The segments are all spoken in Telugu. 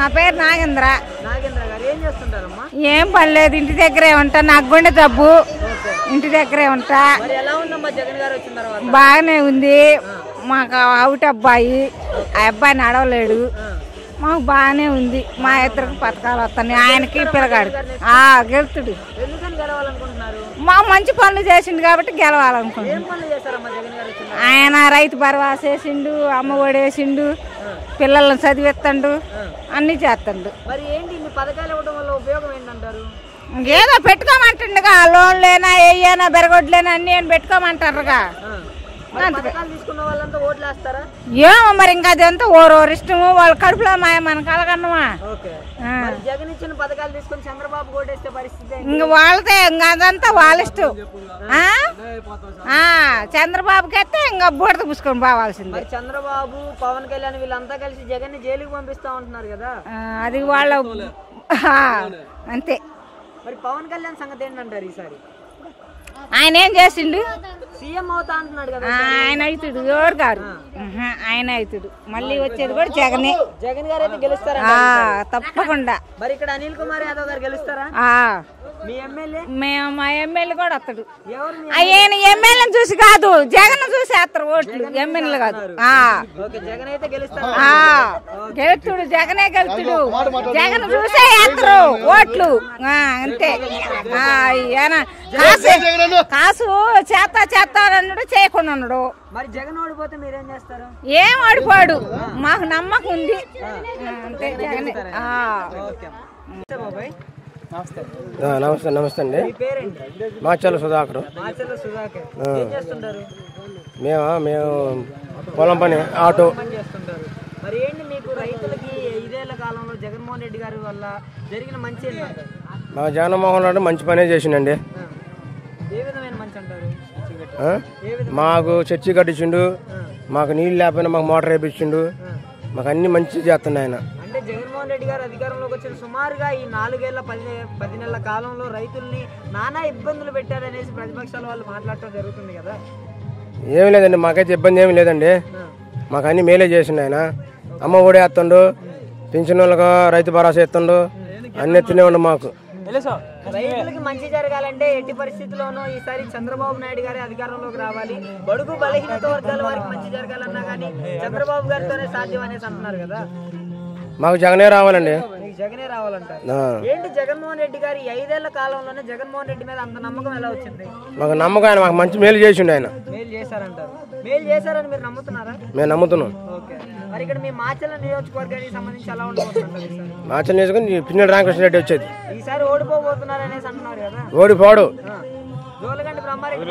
నా పేరు నాగేంద్ర. నాగేంద్ర గారు ఏం చేస్తుంటారమ్మా? ఏం పని లేదు, ఇంటి దగ్గరే ఉంటా. నాకు గుండె జబ్బు, ఇంటి దగ్గరే ఉంటా. మరి ఎలా ఉందమ్మా జగన్ గారు వచ్చిన తర్వాత? బాగానే ఉంది. మాకు అవుట్ అబ్బాయి, ఆ అబ్బాయి నడవలేడు. మాకు బాగానే ఉంది. మా ఇద్దరికి పథకాలు వస్తాయి. ఆయనకి పిల్లగాడు గెలుతుడు. ఎందుకని గెలవాలనుకుంటున్నారు? మా మంచి పనులు చేసిండు కాబట్టి గెలవాలనుకుంటున్నాం. ఏం పనులు చేశారమ్మా జగన్ గారు వచ్చిన? ఆయన రైతు భరోసా వేసిండు, అమ్మ ఒడి వేసిండు, పిల్లలను చదివిస్తాడు, అన్ని చేస్తాడు. మరి ఏంటి ఇన్ని పథకాలు ఇవ్వడం వల్ల ఉపయోగం ఏంటంటారు? ఏదో పెట్టుకోమంటుండగా, లోన్లేనా ఏయనా బెరగొడ్లేనా అన్ని ఏం పెట్టుకోమంటారుగా. తీసుకున్న వాళ్ళంతా ఓట్లు వేస్తారా? ఏమో మరి ఇంకా అదంతా ఓరోరు ఇష్టము, వాళ్ళ కడుపులో మన కలగన్నమా. జగన్ ఇచ్చిన పథకాలు తీసుకుని చంద్రబాబు ఓటేస్తే పరిస్థితి ఇంక వాళ్ళతే, ఇంకా అదంతా వాళ్ళ ఇష్టం. చంద్రబాబుకి అయితే ఇంకా బూడత పుసుకొని పోవాల్సింది. చంద్రబాబు, పవన్ కళ్యాణ్ వీళ్ళంతా కలిసి జగన్ ని జైలుకి పంపిస్తా ఉంటున్నారు కదా, అది వాళ్ళ అంతే. మరి పవన్ కళ్యాణ్ సంగతి ఏంటంటారు ఈసారి? ఆయన ఏం చేసిండు? సీఎం అవుతా అంటున్నాడు కదా. ఆయన అవుతుడు, ఎవరు గారు ఆయన అవుతుడు. మళ్ళీ వచ్చేది కూడా జగనే. జగన్ గారు అయితే గెలుస్తారా? తప్పకుండా. మరి ఇక్కడ అనిల్ కుమార్ యాదవ్ గారు గెలుస్తారా? మీ ఎమ్మెల్యే? మా ఎమ్మెల్యే కూడా వస్తాడు. ఆయన ఎమ్మెల్యేని చూసి కాదు, జగన్ చూసి వేస్తారు ఓట్లు, ఎమ్మెల్యేలు కాదు. జగన్ అయితే గెలుస్తాడు. గెలుతుడు, జగనే గెలుతుడు. జగన్ చూసే వేస్తారు ఓట్లు, అంతే. కాసు చేస్తా అన్నాడు, చేయకుండా ఉన్నాడు. మరి జగన్ ఓడిపోతే మీరేం చేస్తారు? ఏం ఓడిపోడు, మాకు నమ్మకం ఉంది అంతే. జగనే. నమస్తే. నమస్తే అండి. మాచర్ల సుధాకర్. మేము పొలం పని, ఆటో. మరి ఏంటి మీకు రైతులకి 5 ఏళ్ల కాలంలో జగన్మోహన్ రెడ్డి గారి వల్ల జరిగిన మంచి ఏంటంటే? మా జగన్మోహన్ రెడ్డి మంచి పనే చేసిండండి. ఏ విధమైన మంచి అంటారు? మాకు చర్చి కట్టించిండు, మాకు నీళ్ళు లేకపోయినా మాకు మోటార్ వేయించిండు, మాకు అన్ని మంచి చేస్తుండే ఆయన. అంటే జగన్మోహన్ రెడ్డి గారు అధికారంలోకి వచ్చిన సుమారుగా ఈ 4 ఏళ్ల 10 నెలల కాలంలో రైతుల్ని నానా ఇబ్బందులు పెట్టారనేసి ప్రతిపక్షాల వాళ్ళు మాట్లాడటం జరుగుతుంది కదా. ఏమి లేదండి, మాకైతే ఇబ్బంది ఏమి లేదండి. మాకు అన్ని మేలే చేసిండు ఆయన. అమ్మ ఒడి వేస్తుండు, పింఛన్ వాళ్ళకు రైతు భరోసా ఇస్తుండు, అన్ని ఎత్తునే ఉండు. మాకు రైతులకి మంచి జరగాలంటే ఎట్టి పరిస్థితుల్లోనూ ఈసారి చంద్రబాబు నాయుడు గారి అధికారంలోకి రావాలి. బడుగు బలహీనత వర్గాల వారికి మంచి జరగాలన్నా కానీ చంద్రబాబు గారితోనే సాధ్యం అనేసి అంటున్నారు కదా. మాకు జగనే రావాలండి. జగనే రావాలంట. ఏంటి జగన్మోహన్ రెడ్డి గారి 5 ఏళ్ల కాలంలోనే జగన్మోహన్ రెడ్డి మీద అంత నమ్మకం ఎలా వచ్చింది? మాకు నమ్మకం, ఆయన మాకు మంచి మేలు చేసిండు. ఆయన మేలు చేశారంటారు. మేలు చేశారని మీరు నమ్ముతున్నారా? మేము నమ్ముతున్నాం. మరి ఇక్కడ మీ మాచర్ల నియోజకవర్గానికి సంబంధించి ఎలా ఉండబోతున్నారు? మాచర్ల నియోజకవర్గం పిన్నెల రామకృష్ణ రెడ్డి వచ్చేది. ఈసారి ఓడిపోబోతున్నారు అనేసి అంటున్నారు కదా. ఓడిపోడు. జోలగంటి బ్రహ్మారెడ్డి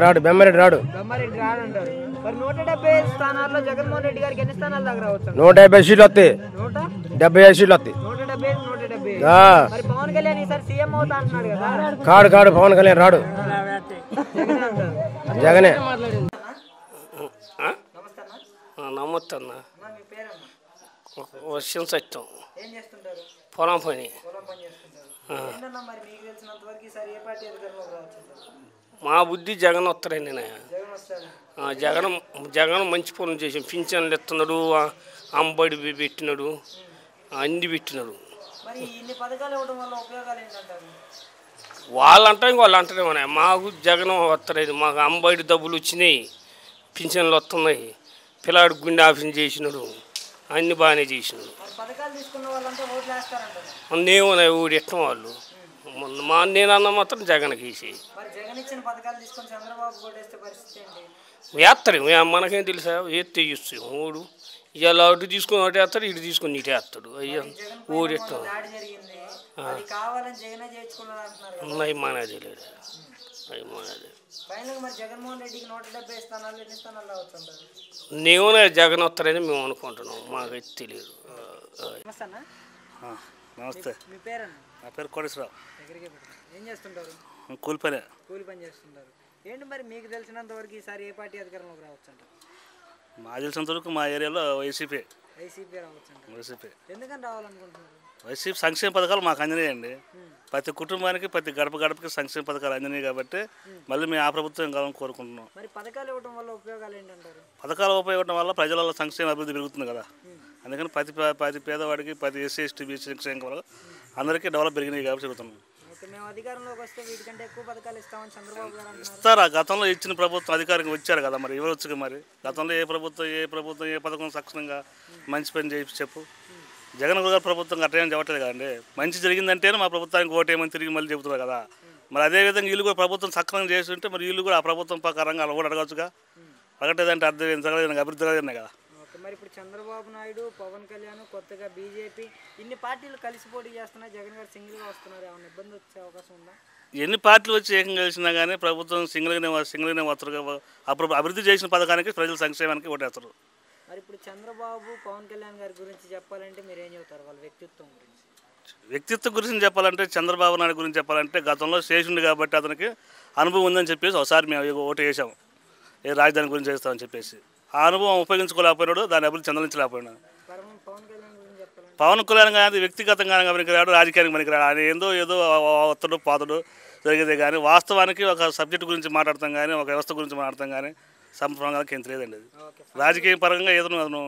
రాడు, బెమ్మారెడ్డి రాడు. బ్రహ్మారెడ్డి రాడు అంటారు. మరి 175 స్థానాల్లో జగన్మోహన్ రెడ్డి గారికి ఎన్ని స్థానాలు దాకా రావచ్చు? 150 సీట్లు వస్తాయి. 175 సీట్లు వస్తాయి. 175. మరి పవన్ కళ్యాణ్ ఈసారి సీఎం అవుతా అంటున్నాడు కదా. కాడు పవన్ కళ్యాణ్ రాడు, జగనే. నమ్మొద్దు అన్న. వర్షం సత్యం, పొలం పని. మా బుద్ధి జగన్ వస్తారండి. జగన్ మంచి పనులు చేసాం. పింఛన్లు ఇస్తున్నాడు, అంబడి పెట్టినాడు, అన్ని పెట్టినాడు. వాళ్ళు అంటారు, వాళ్ళు అంటారేమన్నా. మాకు జగన్ వస్తారండి. మాకు అంబడి డబ్బులు వచ్చినాయి, పింఛన్లు వస్తున్నాయి, పిల్లాడు గుండె ఆఫీస్ చేసినాడు, అన్ని బాగానే చేసినాడు. నేమన్నా ఊడి ఇష్టం వాళ్ళు. నేను అన్న మాత్రం జగన్కి వేసి వేస్తారు. మనకేం తెలుసా? వేస్తే ఇస్తాం. ఊడు ఇలా అటు తీసుకొని ఒకటి వేస్తాడు, ఇటు తీసుకొని ఇటు వేస్తాడు. అయ్యా ఊడి ఇష్టం ఉన్నాయి. మనది లేదు, అవి మనది. నేనే జగన్ వస్తారని మేము అనుకుంటున్నాం, మాకైతే తెలియదు. నమస్తే. నా పేరు కోటేశ్వరరావు. ఏం చేస్తుంటారు? కూలి పని చేస్తుంటారు. ఏంటి మరి మీకు తెలిసినంత వరకు ఈసారి ఏ పార్టీ అధికారంలోకి రావచ్చు అంటారు? మా తెలిసినంత వరకు మా ఏరియాలో వైసీపీ రావచ్చు అంటారు. వైసీపీ ఎందుకని రావాలనుకుంటున్నారు? వైసీపీ సంక్షేమ పథకాలు మాకు అందినాయండి. ప్రతి కుటుంబానికి, ప్రతి గడపకి సంక్షేమ పథకాలు అందినాయి కాబట్టి మళ్ళీ మేము ఆ ప్రభుత్వం కావాలని కోరుకుంటున్నాం. మరి పథకాలు ఇవ్వడం వల్ల ఉపయోగాలు ఏంటంటారు? పథకాలు ఉపయోగం వల్ల ప్రజల సంక్షేమ అభివృద్ధి పెరుగుతుంది కదా. అందుకని ప్రతి పేదవాడికి ప్రతి ఎస్సీ ఎస్టీ బీసీ సంక్షేమం వల్ల అందరికీ డెవలప్ పెరిగినాయి కాబట్టి చెబుతున్నాం. మేము అధికారంలోకి వస్తే వీటికంటే ఎక్కువ పథకాలు ఇస్తామని చంద్రబాబు గారు అంటున్నారు. ఇస్తారా? గతంలో ఇచ్చిన ప్రభుత్వం అధికారికి వచ్చారు కదా, మరి ఇవ్వచ్చు. మరి గతంలో ఏ ప్రభుత్వం ఏ పథకం సక్షంగా మంచి పని చేసి చెప్పు. జగన్ గారి ప్రభుత్వం అట్లా ఏం చెప్పట్లేదు కదండి. మంచి జరిగిందంటేనే మా ప్రభుత్వానికి ఓటేమని తిరిగి మళ్ళీ చెబుతున్నారు కదా. మరి అదేవిధంగా వీళ్ళు కూడా ప్రభుత్వం సక్రమంగా చేస్తుంటే మరి వీళ్ళు కూడా ఆ ప్రభుత్వం ప్రకారంగా అలా కూడా అడగచ్చుగా. అడగట్టేదంటే అర్థం ఏం జరగలేదు, అభివృద్ధి జరగలేదు కదా. మరి ఇప్పుడు చంద్రబాబు నాయుడు, పవన్ కళ్యాణ్, కొత్తగా బీజేపీ ఇన్ని పార్టీలు కలిసి పోటీ చేస్తున్నాయి. జగన్ గారు సింగిల్గా వస్తున్నారు. ఏమైనా ఇబ్బంది వచ్చే అవకాశం ఉందా? ఎన్ని పార్టీలు వచ్చి ఏకం కలిసినా కానీ ప్రభుత్వం సింగిల్గానే వస్తారు. అప్పుడు అభివృద్ధి చేసిన పథకానికి ప్రజల సంక్షేమానికి ఓటేస్తారు. మరి ఇప్పుడు చంద్రబాబు, పవన్ కళ్యాణ్ గారి గురించి చెప్పాలంటే మీరు ఏం చెబుతారు? వాళ్ళ వ్యక్తిత్వం గురించి. వ్యక్తిత్వం గురించి చెప్పాలంటే చంద్రబాబు నాయుడు గురించి చెప్పాలంటే గతంలో చేసిండు కాబట్టి అతనికి అనుభవం ఉందని చెప్పేసి ఒకసారి మేము ఓటు వేసాము, ఏ రాజధాని గురించి చేస్తామని చెప్పేసి. ఆ అనుభవం ఉపయోగించుకోలేకపోయినాడు, దాని అభివృద్ధి చెందలించలేకపోయినాడు. పవన్ కళ్యాణ్ గారి వ్యక్తిగతంగా పనికిరాడు, రాజకీయానికి పనికిరాడు. ఆయన ఏదో ఒత్తడు పాతడు జరిగేదే కానీ వాస్తవానికి ఒక సబ్జెక్టు గురించి మాట్లాడతాం కానీ ఒక వ్యవస్థ గురించి మాట్లాడతాం కానీ సంప్రదాయానికి ఏం తెలియదండి. అది రాజకీయ పరంగా ఏదో అతను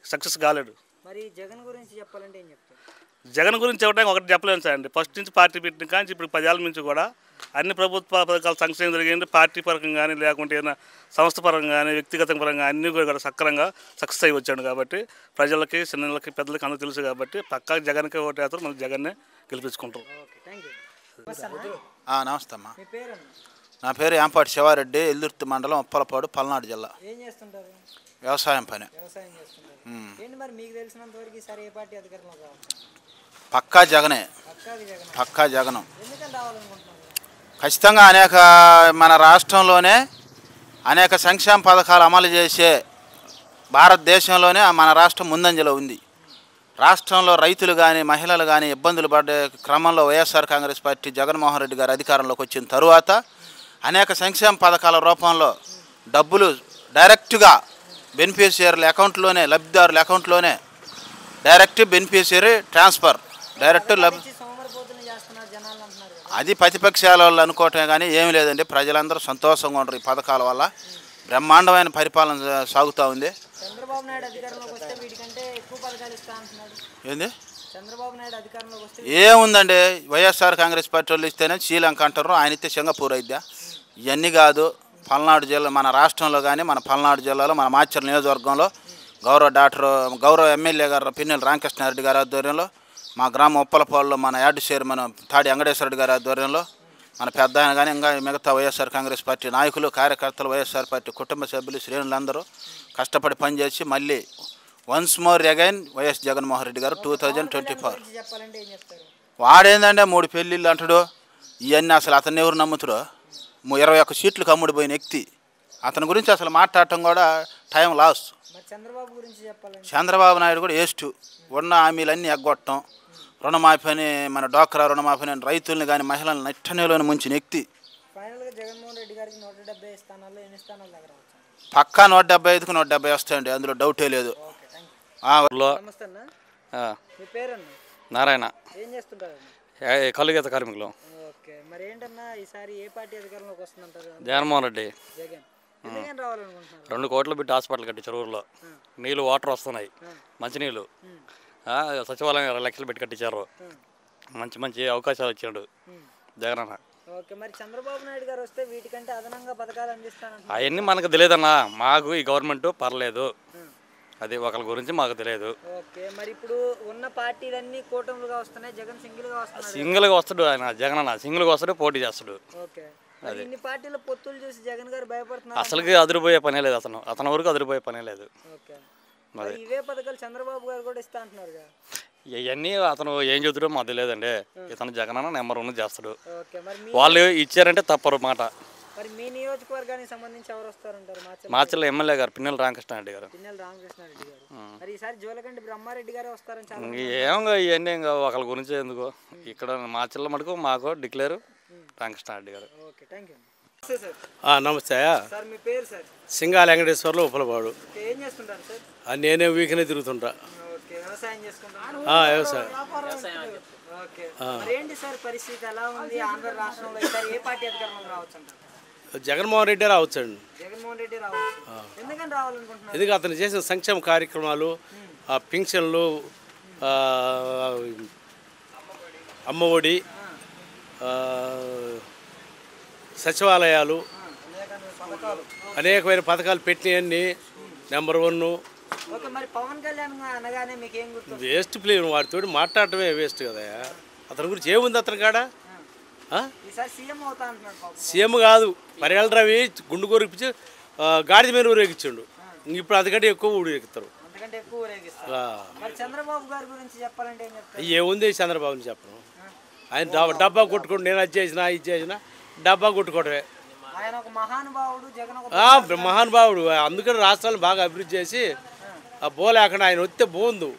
సక్సెస్ కాలేడు. మరి జగన్ గురించి చెప్పాలంటే ఏం చెప్తారు? జగన్ గురించి చెప్పడానికి ఒకటి చెప్పలేను సార్ అండి. ఫస్ట్ నుంచి పార్టీ పెట్టిన కానీ ఇప్పుడు 10 ఏళ్ళ నుంచి కూడా అన్ని ప్రభుత్వ పథకాలు సంక్షేమం జరిగింది. పార్టీ పరంగా కానీ లేకుంటే ఏదైనా సంస్థ పరంగా కానీ వ్యక్తిగత పరంగా అన్నీ కూడా సక్రంగా సక్సెస్ అయ్యి వచ్చాడు కాబట్టి ప్రజలకి, చిన్నలకి, పెద్దలకి అందరూ తెలుసు కాబట్టి పక్కా జగన్కే ఓటేస్తారు. మనం జగన్నే గెలిపించుకుంటాం. నమస్తే అమ్మా. నా పేరు యాంపాటి శివారెడ్డి, ఎల్దుర్తి మండలం, ఉప్పలపాడు, పల్నాడు జిల్లా. ఏం చేస్తుంటారు? వ్యవసాయం పని. వ్యవసాయం చేస్తుంటారు. ఏంటి మరి మీకు తెలిసినంత వరకు ఈసారి ఏ పార్టీ అధికారంలోకి రావచ్చు? పక్కా జగనే. పక్కా జగనం. ఎందుకని రావాలనుకుంటున్నారు? ఖచ్చితంగా మన రాష్ట్రంలోనే అనేక సంక్షేమ పథకాలు అమలు చేసే భారతదేశంలోనే మన రాష్ట్రం ముందంజలో ఉంది. రాష్ట్రంలో రైతులు కానీ మహిళలు కానీ ఇబ్బందులు పడే క్రమంలో వైఎస్ఆర్ కాంగ్రెస్ పార్టీ జగన్మోహన్ రెడ్డి గారు అధికారంలోకి వచ్చిన తరువాత అనేక సంక్షేమ పథకాల రూపంలో డబ్బులు డైరెక్ట్గా బెనిఫిషియర్ల అకౌంట్లోనే, లబ్ధిదారుల అకౌంట్లోనే డైరెక్ట్ బెనిఫిషియరీ ట్రాన్స్ఫర్ డైరెక్ట్ అది ప్రతిపక్షాల వాళ్ళు అనుకోవటమే కానీ ఏమీ లేదండి. ప్రజలందరూ సంతోషంగా ఉండరు. ఈ పథకాల వల్ల బ్రహ్మాండమైన పరిపాలన సాగుతూ ఉంది. చంద్రబాబు నాయుడు అధికారంలోకి వస్తే వీటికంటే ఎక్కువ పథకాలు ఇస్తా అంటున్నాడు. ఏంది? చంద్రబాబు నాయుడు అధికారంలోకి వస్తే ఏముందండి, వైఎస్ఆర్ కాంగ్రెస్ పార్టీ వాళ్ళు ఇస్తేనే శ్రీలంక అంటారు, ఆయన ఇస్తే సింగపూర్ అయిద్దా? ఇవన్నీ కాదు. పల్నాడు జిల్లా, మన రాష్ట్రంలో కానీ మన పల్నాడు జిల్లాలో మన మాచర్ల నియోజకవర్గంలో గౌరవ ఎమ్మెల్యే గారు పిన్నెల రామకృష్ణారెడ్డి గారి ఆధ్వర్యంలో, మా గ్రామ ఉప్పలపాడులో మన యార్డు చైర్మన్ తాడి వెంకటేశ్వరరెడ్డి గారి ఆధ్వర్యంలో, మన పెద్ద ఆయన కానీ ఇంకా మిగతా వైఎస్ఆర్ కాంగ్రెస్ పార్టీ నాయకులు, కార్యకర్తలు, వైఎస్ఆర్ పార్టీ కుటుంబ సభ్యులు, శ్రేణులందరూ కష్టపడి పనిచేసి మళ్ళీ once more again YS Jaganmohan Reddy గారు 2024. వాడేందంటే 3 పెళ్ళిళ్ళు అంటాడు. ఇవన్నీ అసలు అతన్ని ఎవరు నమ్ముతారో? 21 సీట్లకు అమ్ముడిపోయిన వ్యక్తి. అతని గురించి అసలు మాట్లాడటం కూడా టైం లాస్. చంద్రబాబు నాయుడు కూడా వేస్ట్. ఉన్న హామీలన్నీ ఎగ్గొట్టడం, రుణమాఫీ, మన డ్వాక్రా రుణమాఫీ, రైతుల్ని కానీ మహిళలను నెట్టనేలోని ముంచిన వ్యక్తి. పక్కా 175కు 170 వస్తాయండి, అందులో డౌటే లేదు. నారాయణ కలుగీత కార్మికులు. జగన్మోహన్ రెడ్డి 2 కోట్లు పెట్టి హాస్పిటల్ కట్టి చెరువుల్లో నీళ్ళు వాటర్ వస్తున్నాయి, మంచినీళ్ళు. సచివాలయం 2 లక్షలు పెట్టి కట్టించారు. మంచి అవకాశాలు ఇచ్చాడు జగన్ అన్న. చంద్రబాబు నాయుడు గారు వస్తే వీటికంటే అదనంగా పథకాలు అందిస్తాను. అవన్నీ మనకు తెలియదన్నా. మాకు ఈ గవర్నమెంట్ పర్లేదు, అది ఒకరి గురించి మాకు తెలియదు. మరి ఇప్పుడు ఉన్న పార్టీలన్నీ కూటములుగా వస్తున్నాయి, జగన్ సింగిల్గా వస్తాడు. ఆయన జగన్ అన్న సింగిల్గా వస్తాడు, పోటీ చేస్తాడు. అది ఇన్ని పార్టీల పొత్తులు చూసి జగన్ గారు భయపడుతున్నారు. అసలుకి అదిరిపోయే పనే లేదు, అతని వరకు అదిరిపోయే పనే లేదు. ఇవే పథకాలు చంద్రబాబు గారు కూడా ఇస్తా అంటున్నారు. ఇవన్నీ అతను ఏం చెబుతాడో మాకు తెలియదండి. ఇతను జగన్ అన్న నెంబర్ 1 చేస్తాడు. వాళ్ళు ఇచ్చారంటే తప్పరు మాట. మరి మీ నియోజకవర్గానికి సంబంధించి ఎవరు వస్తారంటారు? మాచర్ల ఎమ్మెల్యే గారు పిన్నెల రామకృష్ణారెడ్డి గారు. మరి ఈసారి జోలకంటి బ్రహ్మారెడ్డి గారే వస్తారని ఏమో ఇవన్నీ ఇంకా ఒకళ్ళ గురించి ఎందుకు. ఇక్కడ మాచర్ల మటుకు మాకు డిక్లేర్ రామకృష్ణారెడ్డి గారు. నమస్తే సార్, మీ పేరు సార్? సింగాల వెంకటేశ్వర్లు, ఉప్పలపాడు. ఏం చేస్తుంటారు సార్? నేనే వీకనే తిరుగుతుంటా. వ్యవసాయం చేసుకుంటారు. వ్యవసాయం. ఏంటి సార్ పరిస్థితి ఎలా ఉంది ఆంధ్ర రాష్ట్రంలో? ఈసారి ఏ పార్టీ అధికారంలోకి రావచ్చు అంటారు? జగన్మోహన్ రెడ్డి రావచ్చండి. జగన్మోహన్ రెడ్డి రావచ్చు. ఎందుకని రావాలనుకుంటున్నారు? ఎందుకు అతను చేసిన సంక్షేమ కార్యక్రమాలు, ఆ పింఛన్లు, అమ్మఒడి, సచివాలయాలు, అనేకమైన పథకాలు పెట్టినవన్నీ నెంబర్ 1. ఓకే, మరి పవన్ కళ్యాణ్ అనగానే మీకు ఏం గుర్తు? వేస్ట్ ప్లేన్ వాడితో మాట్లాడటమే వేస్ట్ కదా. అతని గురించి ఏముంది అతని కాడ? ఈసారి సీఎం అవుతా అంటున్నాడు. సీఎం కాదు, పరియాల రవి గుండు కొరిపించి గాడిద మీద ఊరేగించాడు. ఇప్పుడు అందుకంటే ఎక్కువ ఊరేగిస్తారు. అంతకంటే ఎక్కువ ఊరేగిస్తారు. మరి చంద్రబాబు గారి గురించి చెప్పాలంటే ఏం చెప్తారు? ఏముంది చంద్రబాబుని చెప్పను. ఆయన డబ్బా కొట్టుకోండి, నేను అది చేసినా ఇది చేసినా డబ్బా కొట్టుకోవడమే. ఆయన ఒక మహానుభావుడు, జగన్ మహానుభావుడు. అందుకని రాష్ట్రాలను బాగా అభివృద్ధి చేసి ఆ పోలేకుండా ఆయన వస్తే బాగుంది.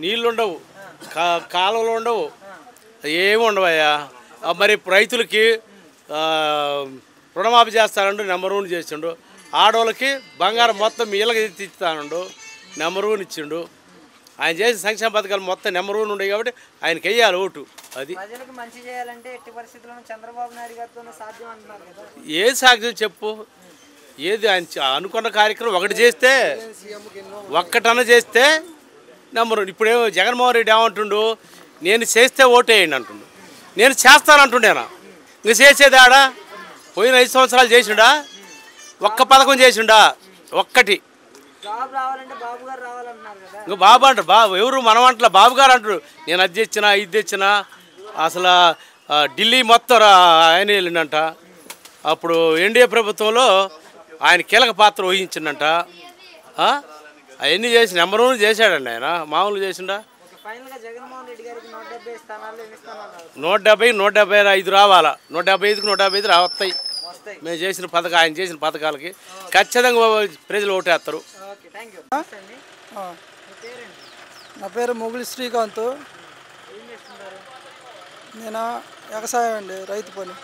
నీళ్ళు ఉండవు, కాలువలు ఉండవు, ఏమి ఉండవయ్యా. మరి రైతులకి రుణమాఫీ చేస్తానండు, నెంబర్ 1 చేసిండు. ఆడవాళ్ళకి బంగారం మొత్తం ఇళ్ళకి ఇస్తానండు, నెంబర్ 1 ఇచ్చిండు. ఆయన చేసిన సంక్షేమ పథకాలు మొత్తం నెంబర్ 1 ఉన్నాయి కాబట్టి ఆయనకి వెయ్యాలి ఓటు. అది ప్రజలకు మంచి చేయాలంటే ఎట్టి పరిస్థితుల్లోనూ చంద్రబాబు నాయుడు గారితోనే సాధ్యం అంటున్నారు కదా. ఏది సాధ్యం చెప్పు? ఏది ఆయన అనుకున్న కార్యక్రమం ఒకటి చేస్తే, ఒక్కటన్నా చేస్తే నెంబర్ 1. ఇప్పుడేమో జగన్మోహన్ రెడ్డి ఏమంటుండు, నేను చేస్తే ఓటేయండి అంటుండు. నేను చేస్తానంటుండేనా? ఇంక చేసేది ఆడ? పోయిన 5 సంవత్సరాలు చేసిండా? ఒక్క పథకం చేసిండా? ఒక్కటి. జాబ్ రావాలంటే బాబు గారు రావాలంటున్నారు కదా. ఇంకా బాబు అంటారు. బాబు ఎవరు మనం అంటలే, బాబు గారు అంటారు. నేను అది తెచ్చినా ఇది తెచ్చినా. అసలు ఢిల్లీ మొత్తం ఆయన వెళ్ళిండంట. అప్పుడు ఎన్డీఏ ప్రభుత్వంలో ఆయన కీలక పాత్ర వహించిందంట. అవన్నీ చేసి నెంబర్ 1 చేశాడండి ఆయన. మామూలు చేసిండా? ఫైనల్గా జగన్మోహన్ రెడ్డి గారికి 170 స్థానాలు ఎన్ని స్థానాలు? 170, 175 రావాలా. 175కి 175 రావస్తాయి. మేము చేసిన పథకం, ఆయన చేసిన పథకాలకి ఖచ్చితంగా ప్రజలు ఓటేస్తారు. నా పేరు మొగులి శ్రీకాంత్. నేను వ్యవసాయం అండి, రైతు పని.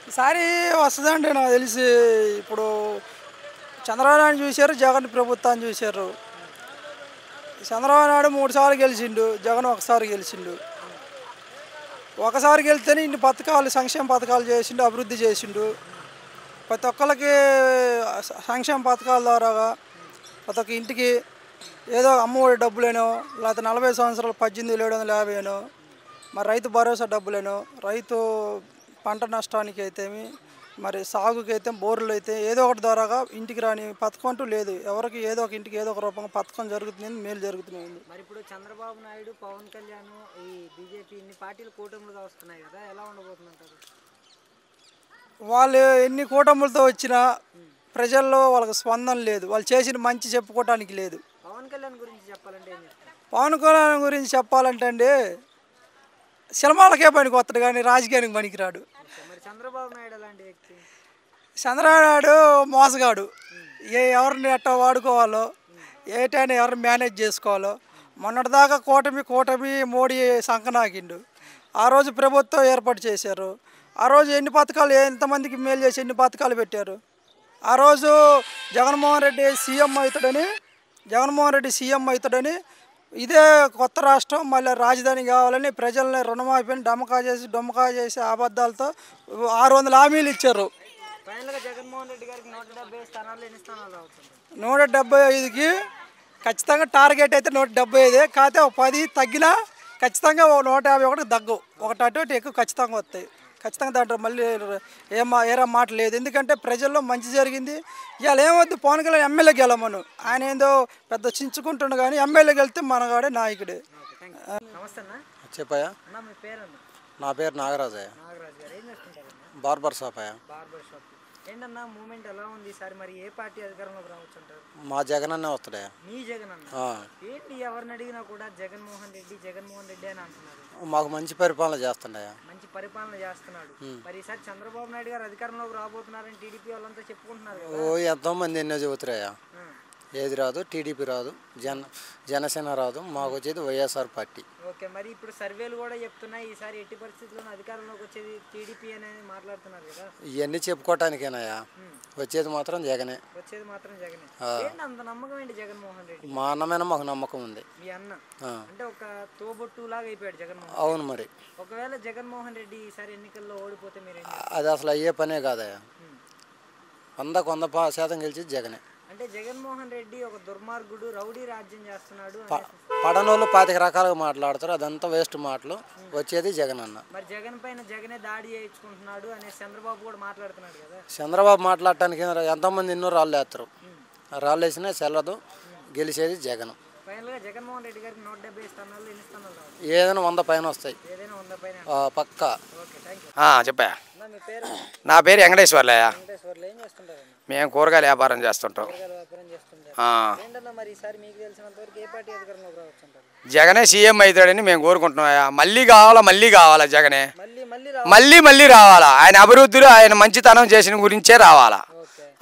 ఈసారి వస్తుందండి నాకు తెలిసి. ఇప్పుడు చంద్రబాబు నాయుడు చూశారు, జగన్ ప్రభుత్వాన్ని చూశారు. చంద్రబాబు నాయుడు 3 సార్లు గెలిచిండు, జగన్ ఒకసారి గెలిచిండు. ఒకసారి గెలిస్తేనే ఇన్ని పథకాలు, సంక్షేమ పథకాలు చేసిండు, అభివృద్ధి చేసిండు. ప్రతి ఒక్కరికి సంక్షేమ పథకాల ద్వారా ప్రతి ఒక్క ఇంటికి ఏదో అమ్మఒడి డబ్బులేనో, లేకపోతే 40 సంవత్సరాలు 18,750 మరి రైతు భరోసా డబ్బులేనో, రైతు పంట నష్టానికి అయితేమి, మరి సాగుకి అయితే, బోర్లు అయితే ఏదో ఒకటి ద్వారాగా ఇంటికి రాని పథకం అంటూ లేదు. ఎవరికి ఏదో ఒక ఇంటికి ఏదో ఒక రూపంగా పథకం జరుగుతుంది, మేలు జరుగుతూనే ఉంది. మరి ఇప్పుడు చంద్రబాబు నాయుడు, పవన్ కళ్యాణ్, ఈ బీజేపీ ఇన్ని పార్టీలు కూటములుగా వస్తున్నాయి కదా, ఎలా ఉండబోతుందంటారు? వాళ్ళు ఎన్ని కూటములతో వచ్చినా ప్రజల్లో వాళ్ళకి స్పందన లేదు. వాళ్ళు చేసిన మంచి చెప్పుకోవటానికి లేదు. పవన్ కళ్యాణ్ గురించి చెప్పాలంటే ఏం చెప్తారు? పవన్ కళ్యాణ్ గురించి చెప్పాలంటే అండి, సినిమాలకే పనికి వస్తాడు కానీ రాజకీయానికి పనికిరాడు. మరి చంద్రబాబు నాయుడు అలాంటి వ్యక్తి? చంద్రబాబు నాయుడు మోసగాడు. ఎవరిని ఎట్టా వాడుకోవాలో, ఏటైనా ఎవరిని మేనేజ్ చేసుకోవాలో. మొన్నటిదాకా కూటమి మోడీ సంకనాకిండు. ఆ రోజు ప్రభుత్వం ఏర్పాటు చేశారు. ఆ రోజు ఎన్ని పథకాలు, ఎంతమందికి మేలు చేసి ఎన్ని పథకాలు పెట్టారు. ఆ రోజు జగన్మోహన్ రెడ్డి సీఎం అవుతాడని ఇదే కొత్త రాష్ట్రం మళ్ళీ రాజధాని కావాలని ప్రజల్ని రుణమాఫీని డొమ్మకా చేసి అబద్ధాలతో 600 హామీలు ఇచ్చారు. ఫైనల్గా జగన్మోహన్ రెడ్డి గారికి 170 స్థానాలు ఎన్ని స్థానాలు అవుతుంది? 175కి ఖచ్చితంగా టార్గెట్ అయితే 175. కాకపోతే 10 తగ్గినా ఖచ్చితంగా 151 తగ్గు. ఒకటి అటు ఇటు ఎక్కువ ఖచ్చితంగా వస్తాయి. ఖచ్చితంగా దాంట్లో మళ్ళీ ఏరా మాట లేదు. ఎందుకంటే ప్రజల్లో మంచి జరిగింది. ఇవాళ ఏమొద్దు, పవన్ కళ్యాణ్ ఎమ్మెల్యే గెలమను. ఆయన ఏందో పెద్ద చించుకుంటుండు కానీ ఎమ్మెల్యే గెలిస్తే మనగాడే నాయకుడే. చెప్పాయా? నా పేరు నాగరాజయ్య. బార్బర్ షాప్ అయ్యా. ఏంటన్నా మూమెంట్ ఎలా ఉంది ఈసారి? మరి ఏ పార్టీ అధికారంలోకి రావచ్చు అంటారు? మా జగన్ అన్నే వస్తాడయ్యా. మీ జగన్ అన్న ఏంటి? ఎవరిని అడిగినా కూడా జగన్మోహన్ రెడ్డి అని అంటున్నారు. మాకు మంచి పరిపాలన చేస్తుండయా. మంచి పరిపాలన చేస్తున్నాడు. మరి ఈసారి చంద్రబాబు నాయుడు గారు అధికారంలోకి రాబోతున్నారని టీడీపీ వాళ్ళంతా చెప్పుకుంటున్నారు. ఎంతో మంది ఎన్నో చెబుతారయ్యా. ఏది రాదు, టీడీపీ రాదు, జనసేన రాదు, మాకు వచ్చేది వైఎస్ఆర్ పార్టీ. ఓకే, మరి ఇప్పుడు సర్వేలు కూడా చెప్తున్నాయి ఈసారి ఎట్టి పరిస్థితుల్లో అధికారంలోకి వచ్చేది టీడీపీ అనేది మాట్లాడుతున్నారు కదా. ఇవన్నీ చెప్పుకోవటానికేనాయా, వచ్చేది మాత్రం జగనే. అంత నమ్మకం ఏంటి జగన్మోహన్ రెడ్డి? మా అన్నమైన మాకు నమ్మకం ఉంది. మీ అన్న అంటే ఒక తోబొట్టు లాగా అయిపోయాడు జగన్మోహన్. అవును. మరి ఒకవేళ జగన్మోహన్ రెడ్డి ఈసారి ఎన్నికల్లో ఓడిపోతే మీరు అది అసలు అయ్యే పనే కాదయ్యా. 100% గెలిచి జగనే. అంటే జగన్మోహన్ రెడ్డి ఒక దుర్మార్గుడు, రౌడీ రాజ్యం చేస్తున్నాడు. పడనోళ్ళు 25 రకాలుగా మాట్లాడతారు, అదంతా వేస్ట్ మాటలు. వచ్చేది జగన్ అన్న. మరి జగన్ పైన జగనే దాడి చేయించుకుంటున్నాడు అనే చంద్రబాబు కూడా మాట్లాడుతున్నాడు కదా. చంద్రబాబు మాట్లాడటానికి ఎంతోమంది ఎన్నో రాళ్ళు వేస్తారు, రాళ్ళు వేసినా చెల్లదు, గెలిచేది జగన్. ఫైనల్గా జగన్మోహన్ రెడ్డి గారికి 170 స్థానాలు ఎన్ని స్థానాలు రావాలి? ఏదైనా 100 పైన వస్తాయి, ఏదైనా 100 పైన. పక్కా. Okay, thank you. చెప్పా. మీ పేరు? నా పేరు వెంకటేశ్వర్లయ్య. వెంకటేశ్వర్లు. ఏం చేస్తుంటారు? మేము కూరగాయల వ్యాపారం చేస్తుంటాం. కూరగాయల వ్యాపారం చేస్తుంటారు. ఏంటన్నా మరి ఈసారి మీకు తెలిసినంత వరకు ఏ పార్టీ అధికారంలోకి రావచ్చు అంటారు? జగనే సీఎం అవుతాడని మేము కోరుకుంటున్నాం. మళ్ళీ కావాలా జగనే, మళ్ళీ మళ్ళీ రావాలా. ఆయన అభివృద్ధులు, ఆయన మంచితనం చేసిన గురించే రావాలా.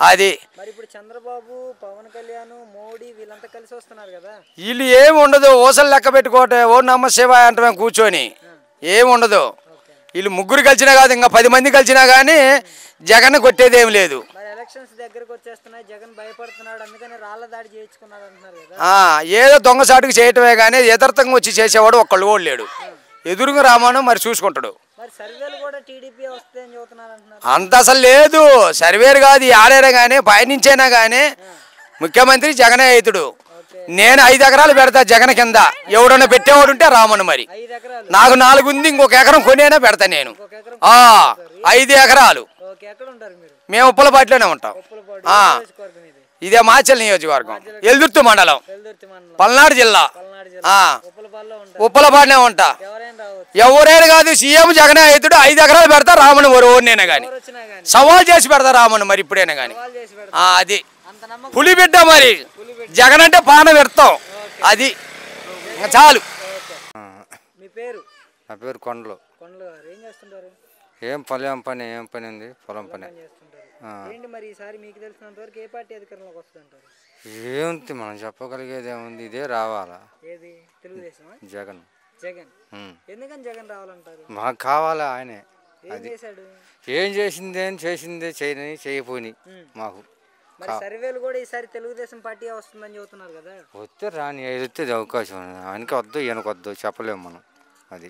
అది మరి ఇప్పుడు చంద్రబాబు, పవన్ కళ్యాణ్, మోడీ వీళ్ళంతా కలిసి వస్తున్నారు కదా. వీళ్ళు ఏమి ఉండదు, ఓసలు లెక్క పెట్టుకోవటే ఓ నమ శివ అంటే మేము కూర్చొని ఏమి ఉండదు. వీళ్ళు ముగ్గురు కలిసినా కాదు, ఇంకా 10 మంది కలిసినా కానీ జగన్ కొట్టేది ఏమి లేదు. మరి ఎలక్షన్స్ దగ్గరకు వచ్చేస్తున్నాయి, జగన్ భయపడుతున్నాడు, అందుకని రాళ్ల దాడి చేయించుకున్నాడు అంటున్నారు కదా. ఏదో దొంగసాటుకు చేయటమే కానీ యథార్థంగా వచ్చి చేసేవాడు ఒక్కళ్ళు కూడా లేడు. ఎదురుగా రామాను మరి చూసుకుంటాడు. మరి సర్వేలు కూడా టీడీపీ వస్తాయని చెబుతున్నారు అంటున్నారు. అంత అసలు లేదు, సర్వేరు కాదు, ఆడేనా కానీ పయనించైనా కానీ ముఖ్యమంత్రి జగనే అవుతాడు. నేను 5 ఎకరాలు పెడతా జగన్ కింద, ఎవడన్నా పెట్టేవాడు ఉంటే రామను. మరి నాకు 4 ఉంది, ఇంకొక ఎకరం కొనేనా పెడతా నేను. 5 ఎకరాలు. మేము ఉప్పలపాటిలోనే ఉంటాం. ఇదే మాచల్ నియోజకవర్గం, ఎల్దుర్తి మండలం, పల్నాడు జిల్లా. ఉప్పలపాటినే ఉంటా. ఎవరైనా కాదు, సీఎం జగనే అవుతాడు. 5 ఎకరాలు పెడతా రామను, ఎవరినైనా కానీ సవాల్ చేసి పెడతా రామను. మరి ఇప్పుడైనా కానీ అది పులి బిడ్డ. మరి జగన్ అంటే పాన పెడతాం, అది చాలు. మీ పేరు? నా పేరు కొండలు. ఏం చేస్తుంటారు? ఏం పని ఉంది, పొలం పని. ఏంటి మరి ఈసారి మీకు తెలిసినంత వరకు ఏ పార్టీ అధికారంలోకి వస్తుంటారు? ఏముంది మనం చెప్పగలిగేది ఏముంది, ఇదే రావాలా. ఏది? తెలుగుదేశమా? జగన్. జగన్. ఎందుకని జగన్ రావాలంటారు? మాకు కావాలా ఆయనే. ఏం చేశాడు? ఏం చేసిందే చేయపోయి మాకు. మరి సర్వేలు కూడా ఈసారి తెలుగుదేశం పార్టీ వస్తుందని చెబుతున్నారు కదా. వస్తే రాని, వస్తే అవకాశం ఉంది. ఆయనకి వద్దు, ఈయనకు వద్దు చెప్పలేము మనం. అది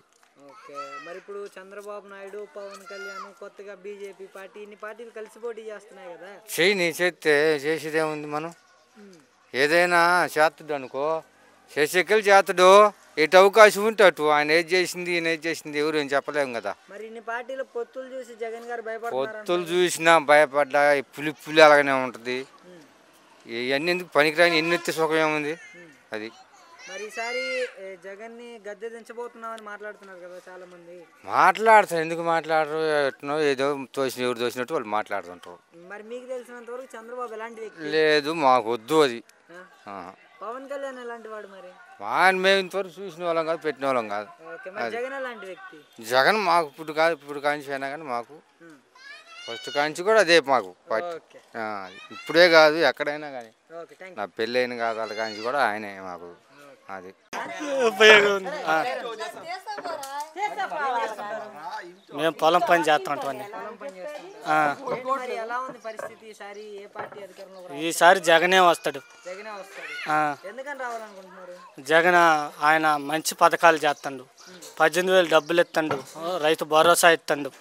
ఓకే. మరి ఇప్పుడు చంద్రబాబు నాయుడు, పవన్ కళ్యాణ్, కొత్తగా బీజేపీ పార్టీ, ఇన్ని పార్టీలు కలిసి పోటీ చేస్తున్నాయి కదా. చేస్తే చేసేదేముంది, మనం ఏదైనా చేస్తాడు అనుకో, చేసేకెళ్ళి చేస్తాడు. ఎటు అవకాశం ఉంటే అటు. ఆయన ఏది చేసింది, ఈయన ఏది చేసింది ఎవరు ఏం చెప్పలేము కదా. మరి ఇన్ని పార్టీల పొత్తులు చూసి జగన్ గారు పొత్తులు చూసినా భయపడ్డా, పులి అలాగనే ఉంటుంది. ఇవన్నీ ఎందుకు పనికిరాని, ఎన్ని ఎత్తే సుఖం ఏముంది. అది మరి ఈసారి జగన్ ని గద్దె దించబోతున్నామని మాట్లాడుతున్నారు కదా చాలా మంది. మాట్లాడతారు, ఎందుకు మాట్లాడరు, ఎట్నో ఏదో ఎవరు తోసినట్టు వాళ్ళు మాట్లాడుతుంటారు. మరి మీకు తెలిసినంత వరకు చంద్రబాబు ఎలాంటి వ్యక్తి? లేదు, మాకు వద్దు అది. పవన్ కళ్యాణ్ ఎలాంటి వాడు? మరి మేము ఇంతవరకు చూసిన వాళ్ళం కాదు, పెట్టిన వాళ్ళం కాదు. జగన్ ఎలాంటి వ్యక్తి? జగన్ మాకు ఇప్పుడు కాంచి అయినా కానీ మాకు ఫస్ట్ కాంచి కూడా అదే మాకు. ఇప్పుడే కాదు, ఎక్కడైనా కానీ. నా పెళ్ళి అయిన కాదు వాళ్ళ కాంచి కూడా ఆయనే మాకు. అది మేము పొలం పని చేస్తుంటాం. ఈసారి జగనే వస్తాడు. జగన్ ఆయన మంచి పథకాలు చేస్తాడు. 18,000 డబ్బులు ఇస్తాడు, రైతు భరోసా ఇస్తాడు.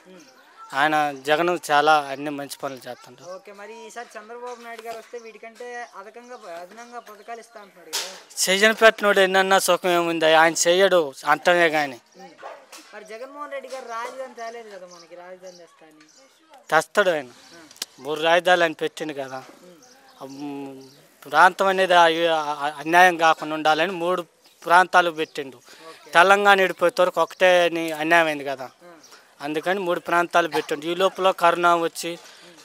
ఆయన జగన్ చాలా అన్ని మంచి పనులు చేస్తాడు. ఓకే. మరి ఈసారి చంద్రబాబు నాయుడు గారు వస్తే వీటికంటే అదనంగా పథకాలు ఇస్తా అంటున్నాడు కదా. చెయ్యని పెట్టినోడు ఎన్నన్నా సుఖం ఏముంది, ఆయన చెయ్యడు అంటమే కానీ. మరి జగన్మోహన్ రెడ్డి గారు రాజధాని తేలేదు కదా, మనకి రాజధాని తెస్తాని. తెస్తాడు ఆయన. 3 రాజధానులు అని పెట్టిండు కదా. ప్రాంతం అనేది అన్యాయం కాకుండా ఉండాలని 3 ప్రాంతాలు పెట్టిండు. తెలంగాణ విడిపోయే వరకు ఒకటే అన్యాయం అయింది కదా, అందుకని 3 ప్రాంతాలు పెట్టండి. ఈ లోపల కరోనా వచ్చి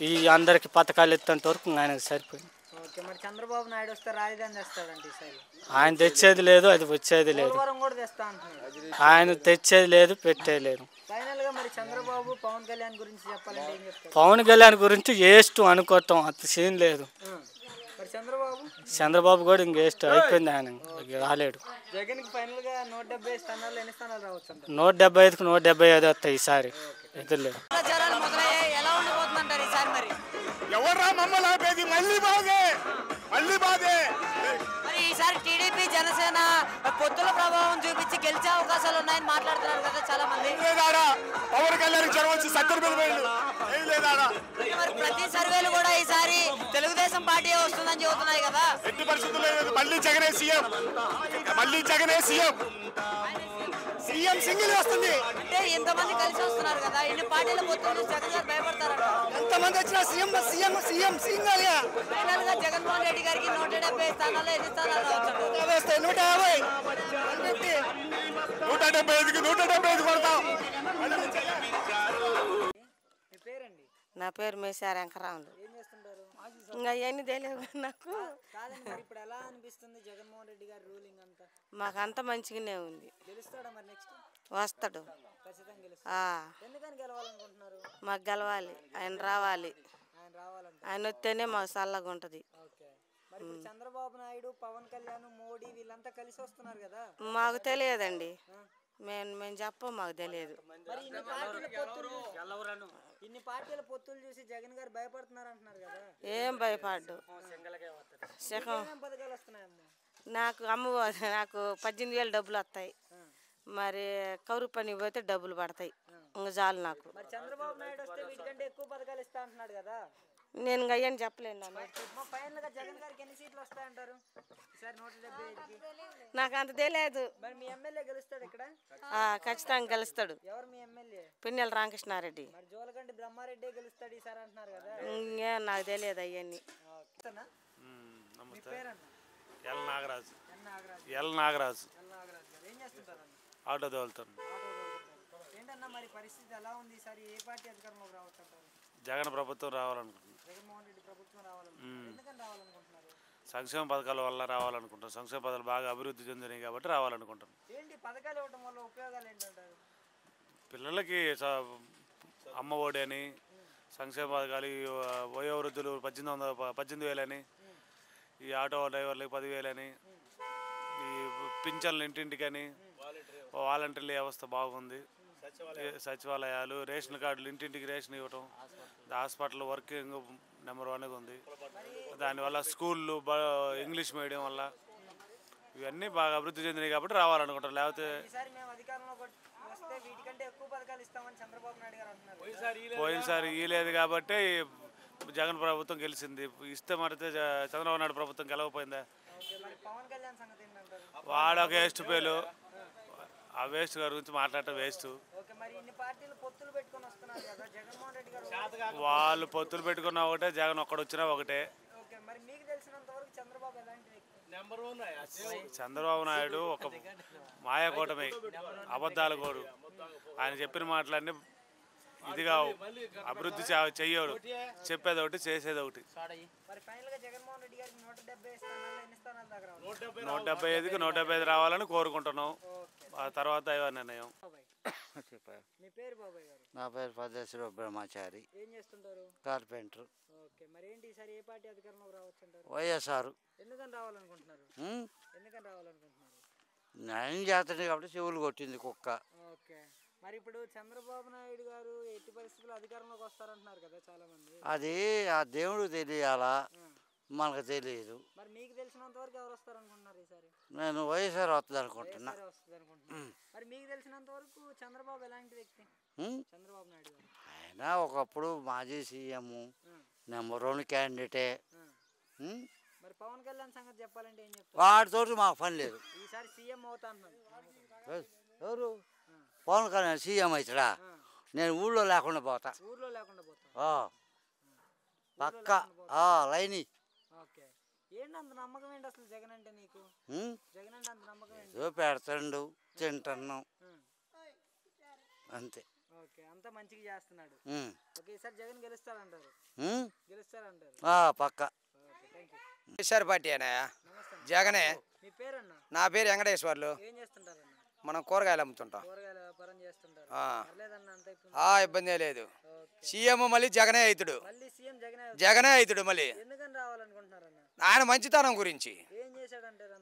ఈ అందరికి పథకాలు ఎత్తంత వరకు ఆయనకు సరిపోయింది. మరి చంద్రబాబు నాయుడు వస్తే రాజధాని తెస్తాడంటే ఈసారి ఆయన తెచ్చేది లేదు, అది వచ్చేది లేదు. ఆయన తెచ్చేది లేదు, పెట్టేది లేదు. ఫైనల్ గా మరి చంద్రబాబు, పవన్ కళ్యాణ్ గురించి చెప్పాలంటే ఏం చెప్తారు? పవన్ కళ్యాణ్ గురించి వేస్ట్ అనుకోవటం అంత సీన్ లేదు. చంద్రబాబు కూడా ఇంక వేస్ట్ అయిపోయింది, ఆయన రాలేడు. జగన్ కి ఫైనల్ గా 170 స్థానాలు ఎన్ని స్థానాలు రావచ్చు? 175కి 175 వస్తాయి ఈసారి. ఎదురులేదు. ఎవర్రా మమ్మల్ని ఆపేది? మళ్ళీ బాధే. మరి ఈసారి టీడీపీ, జనసేన పొత్తుల ప్రభావం చూపించి గెలిచే అవకాశాలు ఉన్నాయని మాట్లాడుతున్నారు కదా చాలా మంది. పవన్ కళ్యాణ్ చొరవ వచ్చి సత్తర్ మీద మరి ప్రతి సర్వేలు కూడా ఈసారి తెలుగుదేశం తెలుగుదేశం పార్టీ వస్తుందని చెబుతున్నాయి కదా. ఎట్టి పరిస్థితుల్లో మళ్ళీ జగనే సీఎం, మళ్ళీ జగనే సీఎం, సీఎం సింగిల్ వస్తుంది. అంటే ఎంతమంది కలిసి వస్తున్నారు కదా, ఎన్ని పార్టీల పొత్తులు జగన్ గారు భయపడతారంట. ఎంతమంది వచ్చినా CM CM CM single final గా జగన్మోహన్ రెడ్డి గారికి 170 స్థానాలు, ఎన్ని స్థానాలు రావచ్చు? 150 175 కొడతాం. మీ పేరండి? నా పేరు మేసారు వెంకరాములు. ఏం చేస్తుంటారు? ఇంకా అవన్నీ తెలియదు నాకు. కాదండి, మరి ఇప్పుడు ఎలా అనిపిస్తుంది జగన్మోహన్ రెడ్డి గారి రూలింగ్ అంతా? మాకు అంత మంచిగానే ఉంది. గెలుస్తాడా మరి నెక్స్ట్? వస్తాడు. ఖచ్చితంగా గెలుస్తాడు. ఎందుకని గెలవాలనుకుంటున్నారు? మాకు గెలవాలి, ఆయన రావాలి. ఆయన రావాలంటే ఆయన వస్తేనే మాకు చల్లగా ఉంటుంది. మరి ఇప్పుడు చంద్రబాబు నాయుడు, పవన్ కళ్యాణ్, మోడీ వీళ్ళంతా కలిసి వస్తున్నారు కదా. మాకు తెలియదండి, మేము చెప్పం, మాకు తెలియదు. మరి ఇన్ని పార్టీల పొత్తులు చూసి జగన్ గారు భయపడుతున్నారు అంటున్నారు కదా. ఏం భయపడ్డు. పథకాలు వస్తున్నాయమ్మా? నాకు నాకు 18,000 డబ్బులు వస్తాయి. మరి కౌరు పని పోతే డబ్బులు పడతాయి. ఇంకా చాలు నాకు. మరి చంద్రబాబు నాయుడు వస్తే వీటికంటే ఎక్కువ పథకాలు ఇస్తా అంటున్నాడు కదా. నేను ఇంకా అయ్యని చెప్పలేను. ఫైనల్ గా జగన్ గారికి ఎన్ని సీట్లు వస్తాయంటారు? ఈసారి 175కి. నాకు అంత తెలియదు. మరి మీ ఎమ్మెల్యే గెలుస్తాడు ఇక్కడ? ఖచ్చితంగా గెలుస్తాడు. ఎవరు మీ ఎమ్మెల్యే? పిన్నెల రామకృష్ణారెడ్డి. మరి జోలకంటి బ్రహ్మారెడ్డి గెలుస్తాడు ఈసారి అంటున్నారు కదా. ఇంకే నాకు తెలియదు అవన్నీ. మీ పేరన్నా? ఎల్ నాగరాజు. ఎల్ నాగరాజు. ఏం చేస్తుంటారు? ఆటో తోలుతాను. ఏంటన్నా మరి పరిస్థితి ఎలా ఉంది ఈసారి? ఏ పార్టీ అధికారంలోకి రావచ్చు అంటారు? జగన్ ప్రభుత్వం రావాలనుకుంటున్నాను. జగన్మోహన్ రెడ్డి ప్రభుత్వం రావాలనుకుంటున్నారు. ఎందుకని రావాలనుకుంటున్నారు? సంక్షేమ పథకాల వల్ల రావాలనుకుంటాను. సంక్షేమ పథకాలు బాగా అభివృద్ధి చెందినాయి కాబట్టి రావాలనుకుంటాను. ఏంటి పథకాలు ఇవ్వడం వల్ల ఉపయోగాలు ఏంటంటారు? పిల్లలకి అమ్మ ఒడి అని, సంక్షేమ పథకాలు, వయోవృద్ధులు 18,000 అని, ఈ ఆటో డ్రైవర్లకి 10,000 అని, ఈ పింఛన్లు ఇంటింటికని, వాలంటీర్ల వ్యవస్థ బాగుంది. సచివాలయాలు, రేషన్ కార్డులు, ఇంటింటికి రేషన్ ఇవ్వటం, హాస్పిటల్ వర్కింగ్ నెంబర్ 1గా ఉంది. దానివల్ల స్కూళ్ళు ఇంగ్లీష్ మీడియం వల్ల ఇవన్నీ బాగా అభివృద్ధి చెందినాయి కాబట్టి రావాలనుకుంటారు. లేకపోతే పోయినసారి ఇవ్వలేదు కాబట్టి జగన్ ప్రభుత్వం గెలిచింది. ఇస్తే మరితే చంద్రబాబు నాయుడు ప్రభుత్వం గెలవపోయిందా? వాడు ఒక వేస్ట్ పేలు. ఆ వేస్ట్ గారి గురించి మాట్లాడటం వేస్ట్. వాళ్ళు పొత్తులు పెట్టుకున్నా ఒకటే, జగన్ ఒక్కడొచ్చినా ఒకటే. చంద్రబాబు నాయుడు ఒక మాయాకూటమి, అబద్ధాల కోడు. ఆయన చెప్పిన మాటలన్నీ ఇదిగా అభివృద్ధి చెయ్యడు. చెప్పేది ఒకటి, చేసేది ఒకటి. 175కి 175 రావాలని కోరుకుంటున్నాం. ఆ తర్వాత దైవ నిర్ణయం. నా పేరు పద్మశ్రీ బ్రహ్మచారి. ఏం చేస్తుంటారు? కార్పెంటర్. ఓకే, మరి ఏంటి ఈసారి ఏ పార్టీ అధికారంలోకి రావచ్చు అంటారు? వైఎస్ఆర్. ఎందుకని రావాలనుకుంటున్నారు? ఎందుకని రావాలనుకుంటున్నారు? న్యాయం చేస్తుంది కాబట్టి చెవులు కొట్టింది కుక్క. ఓకే, మరి ఇప్పుడు చంద్రబాబు నాయుడు గారు ఎట్టి పరిస్థితుల్లో అధికారంలోకి వస్తారంటున్నారు కదా చాలా మంది. అది ఆ దేవుడు తెలియాలా, మనకు తెలియదు. మరి మీకు తెలిసినంత వరకు ఎవరు వస్తారనుకుంటున్నారు ఈసారి? నేను వైఎస్ఆర్ వస్తుంది అనుకుంటున్నా. మరి మీకు తెలిసినంత వరకు చంద్రబాబు ఎలాంటి వ్యక్తి? చంద్రబాబు నాయుడు గారు ఆయన ఒకప్పుడు మాజీ సీఎం, నెంబర్ 1 క్యాండిడేటే. మరి పవన్ కళ్యాణ్ సంగతి చెప్పాలంటే ఏం చెప్తారు? వాడితో మాకు పని లేదు. ఈసారి సీఎం అవుతా అన్నారు. ఎవరు? పవన్ కళ్యాణ్ సీఎం అవుతాడా? నేను ఊళ్ళో లేకుండా పోతా. ఊర్లో లేకుండా పోతా? పక్క లైన్. ఓకే, ఏంటి అంత నమ్మకం ఏంటి అసలు జగన్ అంటే నీకు? జగన్ అంటే అంత నమ్మకం ఏంటి? ఏదో పెడతాడు, తింటున్నాం అంతే. ఓకే, అంతా మంచిగా చేస్తున్నాడు. ఓకే, ఈసారి జగన్ గెలుస్తారంటారు? గెలుస్తారంటారు పక్క. వైఎస్ఆర్ పార్టీ అన్నా జగనే. మీ పేరన్నా? నా పేరు వెంకటేశ్వర్లు. ఏం చేస్తుంటారన్నా? మనం కూరగాయలు అమ్ముతుంటాం. కూరగాయల వ్యాపారం చేస్తుంటారు. ఇబ్బంది లేదు. సీఎం మళ్ళీ జగనే అవుతాడు. మళ్ళీ సీఎం జగనే అవుతాడు మళ్ళీ. ఎందుకని రావాలనుకుంటున్నారన్న? ఆయన మంచితనం గురించి ఏం చేశాడంటారు?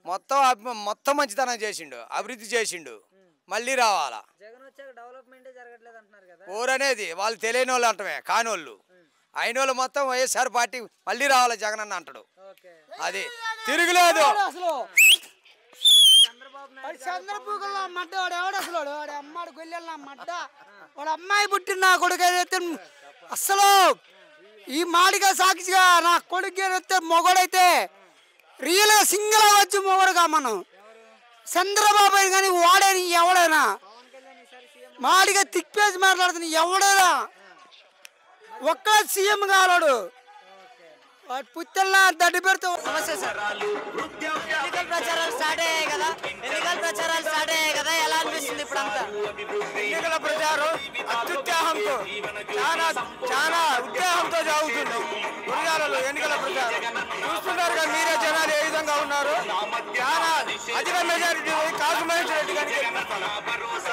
మొత్తం మంచితనం చేసిండు, అభివృద్ధి చేసిండు. మళ్ళీ రావాలా? జగన్ వచ్చాక డెవలప్మెంటే జరగట్లేదు అంటున్నారు కదా. ఊరనేది వాళ్ళు తెలియని వాళ్ళు అంటమే, కానోళ్ళు. అయిన వాళ్ళు మొత్తం వైఎస్ఆర్ పార్టీ మళ్ళీ రావాలి జగన్ అన్న అంటాడు. అది తిరుగులేదు. చంద్రపూకల్లో మడ్డ వాడు ఎవడు అసలు? వాడు అమ్మాడు గొల్లెల మడ్డ. వాడు అమ్మాయి పుట్టిన కొడుకు ఏదైతే అస్సలు ఈ మాడిగా సాక్షిగా నా కొడుకు వస్తే మొగడైతే రియల్గా సింగిల్ అవ్వచ్చు మొగడుగా మనం చంద్రబాబు కానీ వాడని ఎవడైనా మాడిగా తిప్పేసి మాట్లాడుతున్నా ఎవడైనా ఒక్క సీఎం కావాడు పుత్తల్లా దడ్డి పెడుతూ నమస్తే సార్. ఎన్నికల ప్రచారాలు స్టార్ట్ అయ్యాయి కదా, ఎన్నికల ప్రచారాలు స్టార్ట్ అయ్యాయి కదా, ఎలా అనిపిస్తుంది ఇప్పుడు అంతా? ఎన్నికల ప్రచారం అత్యుత్సాహంతో చాలా చాలా ఉత్సాహంతో సాగుతుంది. గురిజాలలో ఎన్నికల ప్రచారం చూస్తున్నారు కదా మీరే, జనాలు ఏ విధంగా ఉన్నారు. చాలా అధిక మెజారిటీ కాసు మహేష్ రెడ్డి గారికి.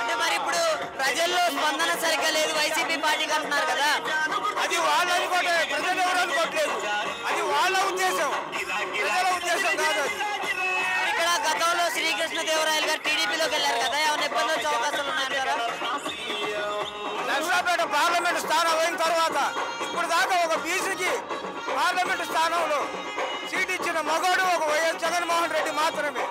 అంటే మరి ఇప్పుడు ప్రజల్లో స్పందన సరిగ్గా లేదు వైసీపీ పార్టీకి అంటున్నారు కదా, అది వాళ్ళ అనుకోవట్లేదు, ప్రజలు ఎవరు అనుకోవట్లేదు, అది వాళ్ళ ఉద్దేశం, ప్రజల ఉద్దేశం కాదు అది. ఇక్కడ గతంలో శ్రీకృష్ణదేవరాయలు గారు టీడీపీలోకి వెళ్ళారు కదా, ఏమైనా ఇబ్బంది వచ్చే అవకాశాలు ఉన్నాయంటారా? నర్సాపేట పార్లమెంటు స్థానం అయిన తర్వాత ఇప్పుడు దాకా ఒక బీసీకి పార్లమెంటు స్థానంలో సీట్ ఇచ్చిన మగోడు ఒక వైఎస్ జగన్మోహన్ రెడ్డి మాత్రమే.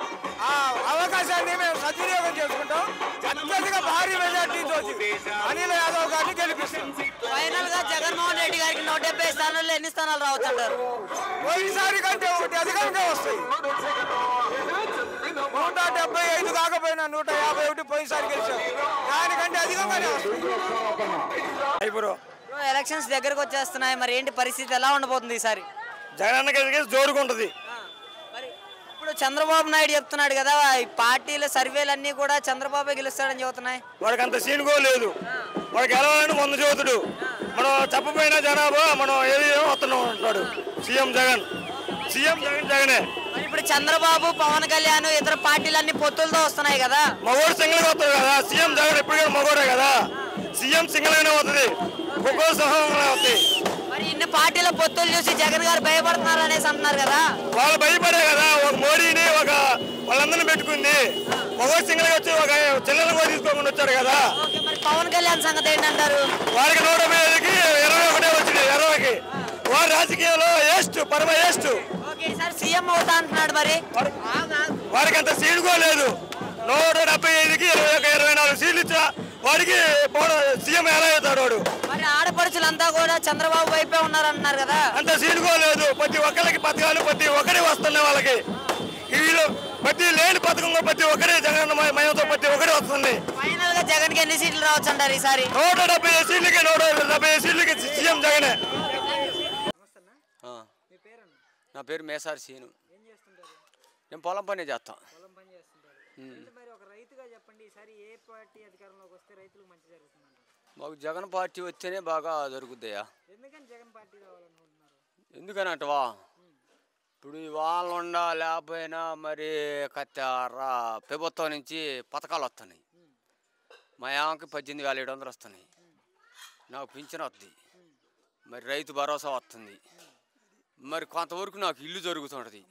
ఆ అవకాశాన్ని మేము సద్వినియోగం చేసుకుంటాం. అత్యధిక భారీ మెజార్టీతో అనిల్ యాదవ్ గారిని గెలిపిస్తాం. ఫైనల్ గా జగన్మోహన్ రెడ్డి గారికి 170 స్థానాల్లో ఎన్ని స్థానాలు రావచ్చు అంటారు? పోయినసారి కంటే ఒకటి అధికంగా వస్తాయి. 175 కాకపోయినా 151 పోయినసారి గెలిచాం. దానికంటే అధికంగానే వస్తాయి. ఎలక్షన్స్ దగ్గరకు వచ్చేస్తున్నాయి, మరి ఏంటి పరిస్థితి ఎలా ఉండబోతుంది ఈసారి? జగన్ జోరుకుంటది. మరి ఇప్పుడు చంద్రబాబు నాయుడు చెప్తున్నాడు కదా, ఈ పార్టీల సర్వేలు అన్ని కూడా చంద్రబాబు గెలుస్తాడని చెబుతున్నాయి. వాడికి అంత సీనుగో లేదు, వాడికి గెలవాలని ముందు చదువుతుడు. మనం చెప్పపోయిన జనాభా మనం ఏది వస్తున్నాం అంటున్నాడు సీఎం జగన్. సీఎం జగనే. మరి ఇప్పుడు చంద్రబాబు, పవన్ కళ్యాణ్ ఇతర పార్టీలన్నీ పొత్తులతో వస్తున్నాయి కదా, మగోడు సింగిల్ గా వస్తాడు కదా. సీఎం జగన్ ఎప్పటికైనా మగోడే కదా, సీఎం సింగిల్ గానే అవుతుంది, ఒక్కో సహంగా అవుతాయి. మరి ఇన్ని పార్టీల పొత్తులు చూసి జగన్ గారు భయపడుతున్నారు అనేసి అంటున్నారు కదా. వాళ్ళు భయపడే కదా, ఒక మోడీని ఒక వాళ్ళందరినీ పెట్టుకుంది, మగోడు సింగిల్ గా వచ్చి ఒక చెల్లెలు కూడా తీసుకోకుండా వచ్చారు కదా. మరి పవన్ కళ్యాణ్ సంగతి ఏంటంటారు? వారికి 150కి 21 వచ్చింది 20కి. వారి రాజకీయంలో వేస్ట్, పరమ వేస్ట్. ఈసారి సీఎం అవుతా అంటున్నాడు. మరి వారికి అంత సీటుకో లేదు. 175కి 24 సీట్లు ఇచ్చా వాడికి సీఎం ఎలా అవుతాడు వాడు. మరి ఆడపడుచులంతా కూడా చంద్రబాబు వైపే ఉన్నారు అంటున్నారు కదా. అంత సీటుకో లేదు. ప్రతి ఒక్కరికి పథకాలు ప్రతి ఒక్కరి వస్తున్నాయి వాళ్ళకి. వీళ్ళు ప్రతి లేని పథకం ప్రతి ఒక్కరి జగన్ మయంతో ప్రతి ఒక్కరి వస్తుంది. ఫైనల్ గా జగన్ కి ఎన్ని సీట్లు రావచ్చు అంటారు ఈసారి? 170 సీట్లకి 170 సీట్లకి సీఎం జగనే. నా పేరు మేసారి సీను. నేను పొలం పనే చేస్తాను. మాకు జగన్ పార్టీ వస్తేనే బాగా జరుగుద్దయ్యా. ఎందుకని అంటవా, ఇప్పుడు వాళ్ళు ఉండా లేకపోయినా మరి ప్రభుత్వం నుంచి పథకాలు వస్తున్నాయి. మా ఆమెకి 18,700 వస్తున్నాయి, నాకు పింఛన్ వస్తుంది, మరి రైతు భరోసా వస్తుంది, మరి కొంతవరకు నాకు ఇల్లు జరుగుతుంటుంది.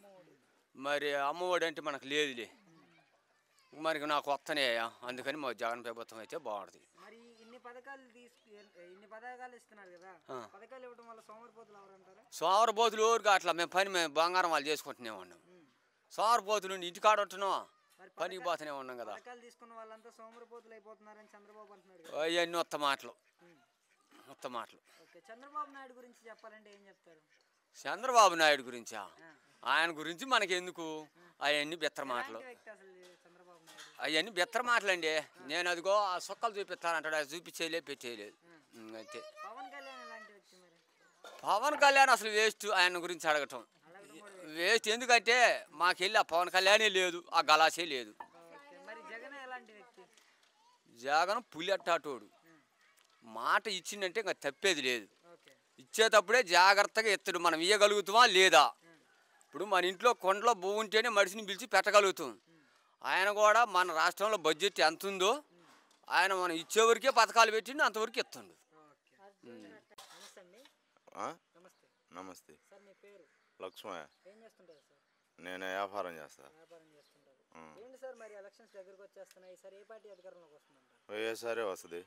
మరి అమ్మఒడి అంటే మనకు లేదులే, మరి నాకు వస్తున్నాయా. అందుకని మా జగన్ ప్రభుత్వం అయితే బాగుంటుంది. సోమరపోతులు ఊరికి అట్లా మేము బంగారం వాళ్ళు చేసుకుంటూనే ఉన్నాం. సోమరపోతులు ఇంటికాడ ఉంటున్నాం, పనికి పోతూనే ఉన్నాం కదా. అవన్నీ ఉత్త మాటలు. చంద్రబాబు నాయుడు గురించి చెప్పాలంటే ఏం చెప్తారు? చంద్రబాబు నాయుడు గురించా? ఆయన గురించి మనకెందుకు, అవన్నీ బెత్తర మాటలు. అవన్నీ బెత్తర మాటలు అండి. నేను అదిగో ఆ సొక్కలు చూపిస్తానంటాడు, అది చూపించేయలేదు, పెట్టేయలేదు, అంతే. పవన్ కళ్యాణ్ అసలు వేస్ట్. ఆయన గురించి అడగటం వేస్ట్. ఎందుకంటే మాకెళ్ళి ఆ పవన్ కళ్యాణే లేదు, ఆ గలాసే లేదు. జగన్ పులి అట్టాటోడు, మాట ఇచ్చిందంటే ఇంకా తప్పేది లేదు. ఇచ్చేటప్పుడే జాగ్రత్తగా ఎత్తడు. మనం ఇయ్యగలుగుతామా లేదా. ఇప్పుడు మన ఇంట్లో కొండలో భూమి ఉంటేనే మనిషిని పిలిచి పెట్టగలుగుతాం. ఆయన కూడా మన రాష్ట్రంలో బడ్జెట్ ఎంత ఉందో ఆయన మనం ఇచ్చేవరకే పథకాలు పెట్టిండు, అంతవరకు ఇస్తుండు. నమస్తే, లక్ష్మయ్య. నేను వ్యాపారం చేస్తాను. వైఎస్ఆర్ వస్తుంది.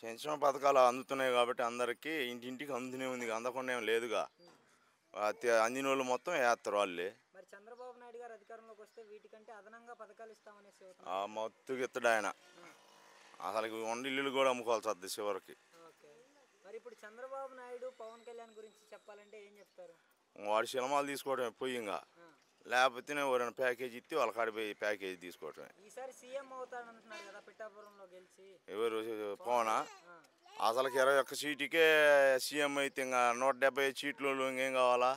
సంక్షేమ పథకాలు అందుతున్నాయి కాబట్టి అందరికీ ఇంటింటికి అందుతూనే ఉంది, అందకుండా ఏం లేదుగా. అందిన వాళ్ళు మొత్తం వేస్తారు వాళ్ళే. చంద్రబాబు నాయుడు గారు అధికారంలోకి వస్తే వీటికంటే అదనంగా పథకాలు ఇస్తామనేసి మొత్తుగా ఇస్తాడు ఆయన. అసలు వంద ఇల్లులు కూడా అమ్ముకోవాల్సి వస్తుంది చివరికి. మరి ఇప్పుడు చంద్రబాబు నాయుడు పవన్ కళ్యాణ్ గురించి చెప్పాలంటే ఏం చెప్తారు? వాడు సినిమాలు తీసుకోవడమే పోయింగా, లేకపోతే ఎవరైనా ప్యాకేజ్ ఇస్తే వాళ్ళ కాడిపోయి ప్యాకేజ్ తీసుకోవటమే. ఈసారి సీఎం అవుతాడంటున్నారు కదా పిఠాపురంలో గెలిచి. ఎవరు పవనా? అసలుకి 21 సీటుకే సీఎం అయితే ఇంకా 170 సీట్లు ఇంకేం కావాలా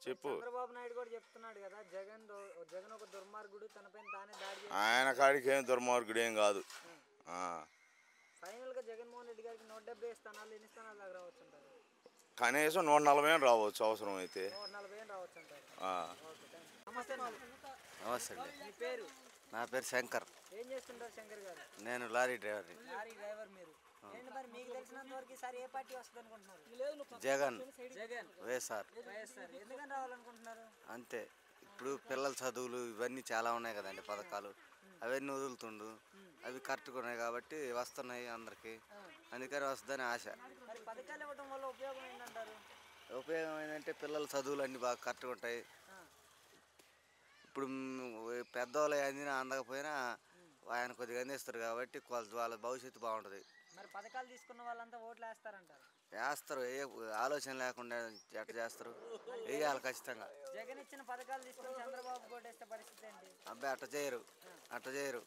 చెప్పు. చంద్రబాబు నాయుడు కూడా చెప్తున్నాడు కదా జగన్ ఒక దుర్మార్గుడు, తనపైన తానే దాడి చేసి. ఆయన కాడికి ఏం దుర్మార్గుడు ఏం కాదు. ఫైనల్ గా జగన్మోహన్ రెడ్డి గారికి 170 స్థానాలు ఎన్ని స్థానాలు దాకా రావచ్చు అంటారు? కనీసం 140 రావచ్చు అవసరం అయితే. 140 రావచ్చు అంటారు. నమస్తే. నమస్తే అండి. మీ పేరు? నా పేరు శంకర్. ఏం చేస్తుంటారు శంకర్ గారు? నేను లారీ డ్రైవర్ని. లారీ డ్రైవర్ మీరు. ఏంటి మరి మీకు తెలిసినంత వరకు ఈసారి ఏ పార్టీ వస్తుంది అనుకుంటున్నారు? జగన్. జగన్. వైఎస్ఆర్. వైఎస్ఆర్. ఎందుకని రావాలనుకుంటున్నారు? అంతే, ఇప్పుడు పిల్లల చదువులు ఇవన్నీ చాలా ఉన్నాయి కదండి పథకాలు, అవన్నీ వదులుతుండు, అవి కరెక్ట్గా ఉన్నాయి కాబట్టి వస్తున్నాయి అందరికి, అందుకని వస్తుందని ఆశ. మరి పథకాలు ఇవ్వడం వల్ల ఉపయోగం ఏంటంటారు? ఉపయోగం ఏంటంటే పిల్లల చదువులు అన్నీ బాగా కరెక్ట్గా ఉంటాయి. ఇప్పుడు పెద్దవాళ్ళు అందినా అందకపోయినా ఆయన కొద్దిగా అందిస్తారు కాబట్టి వాళ్ళ భవిష్యత్తు బాగుంటుంది. మరి పథకాలు తీసుకున్న వాళ్ళంతా ఓట్లు వేస్తారంటారు? వేస్తారు, ఏ ఆలోచన లేకుండా ఎట్ట చేస్తారు, వేయాలి ఖచ్చితంగా. జగన్ ఇచ్చిన పథకాలు తీసుకుని చంద్రబాబు కోటేస్తే పరిస్థితి ఏంటి? అబ్బాయి అట్ట చేయరు.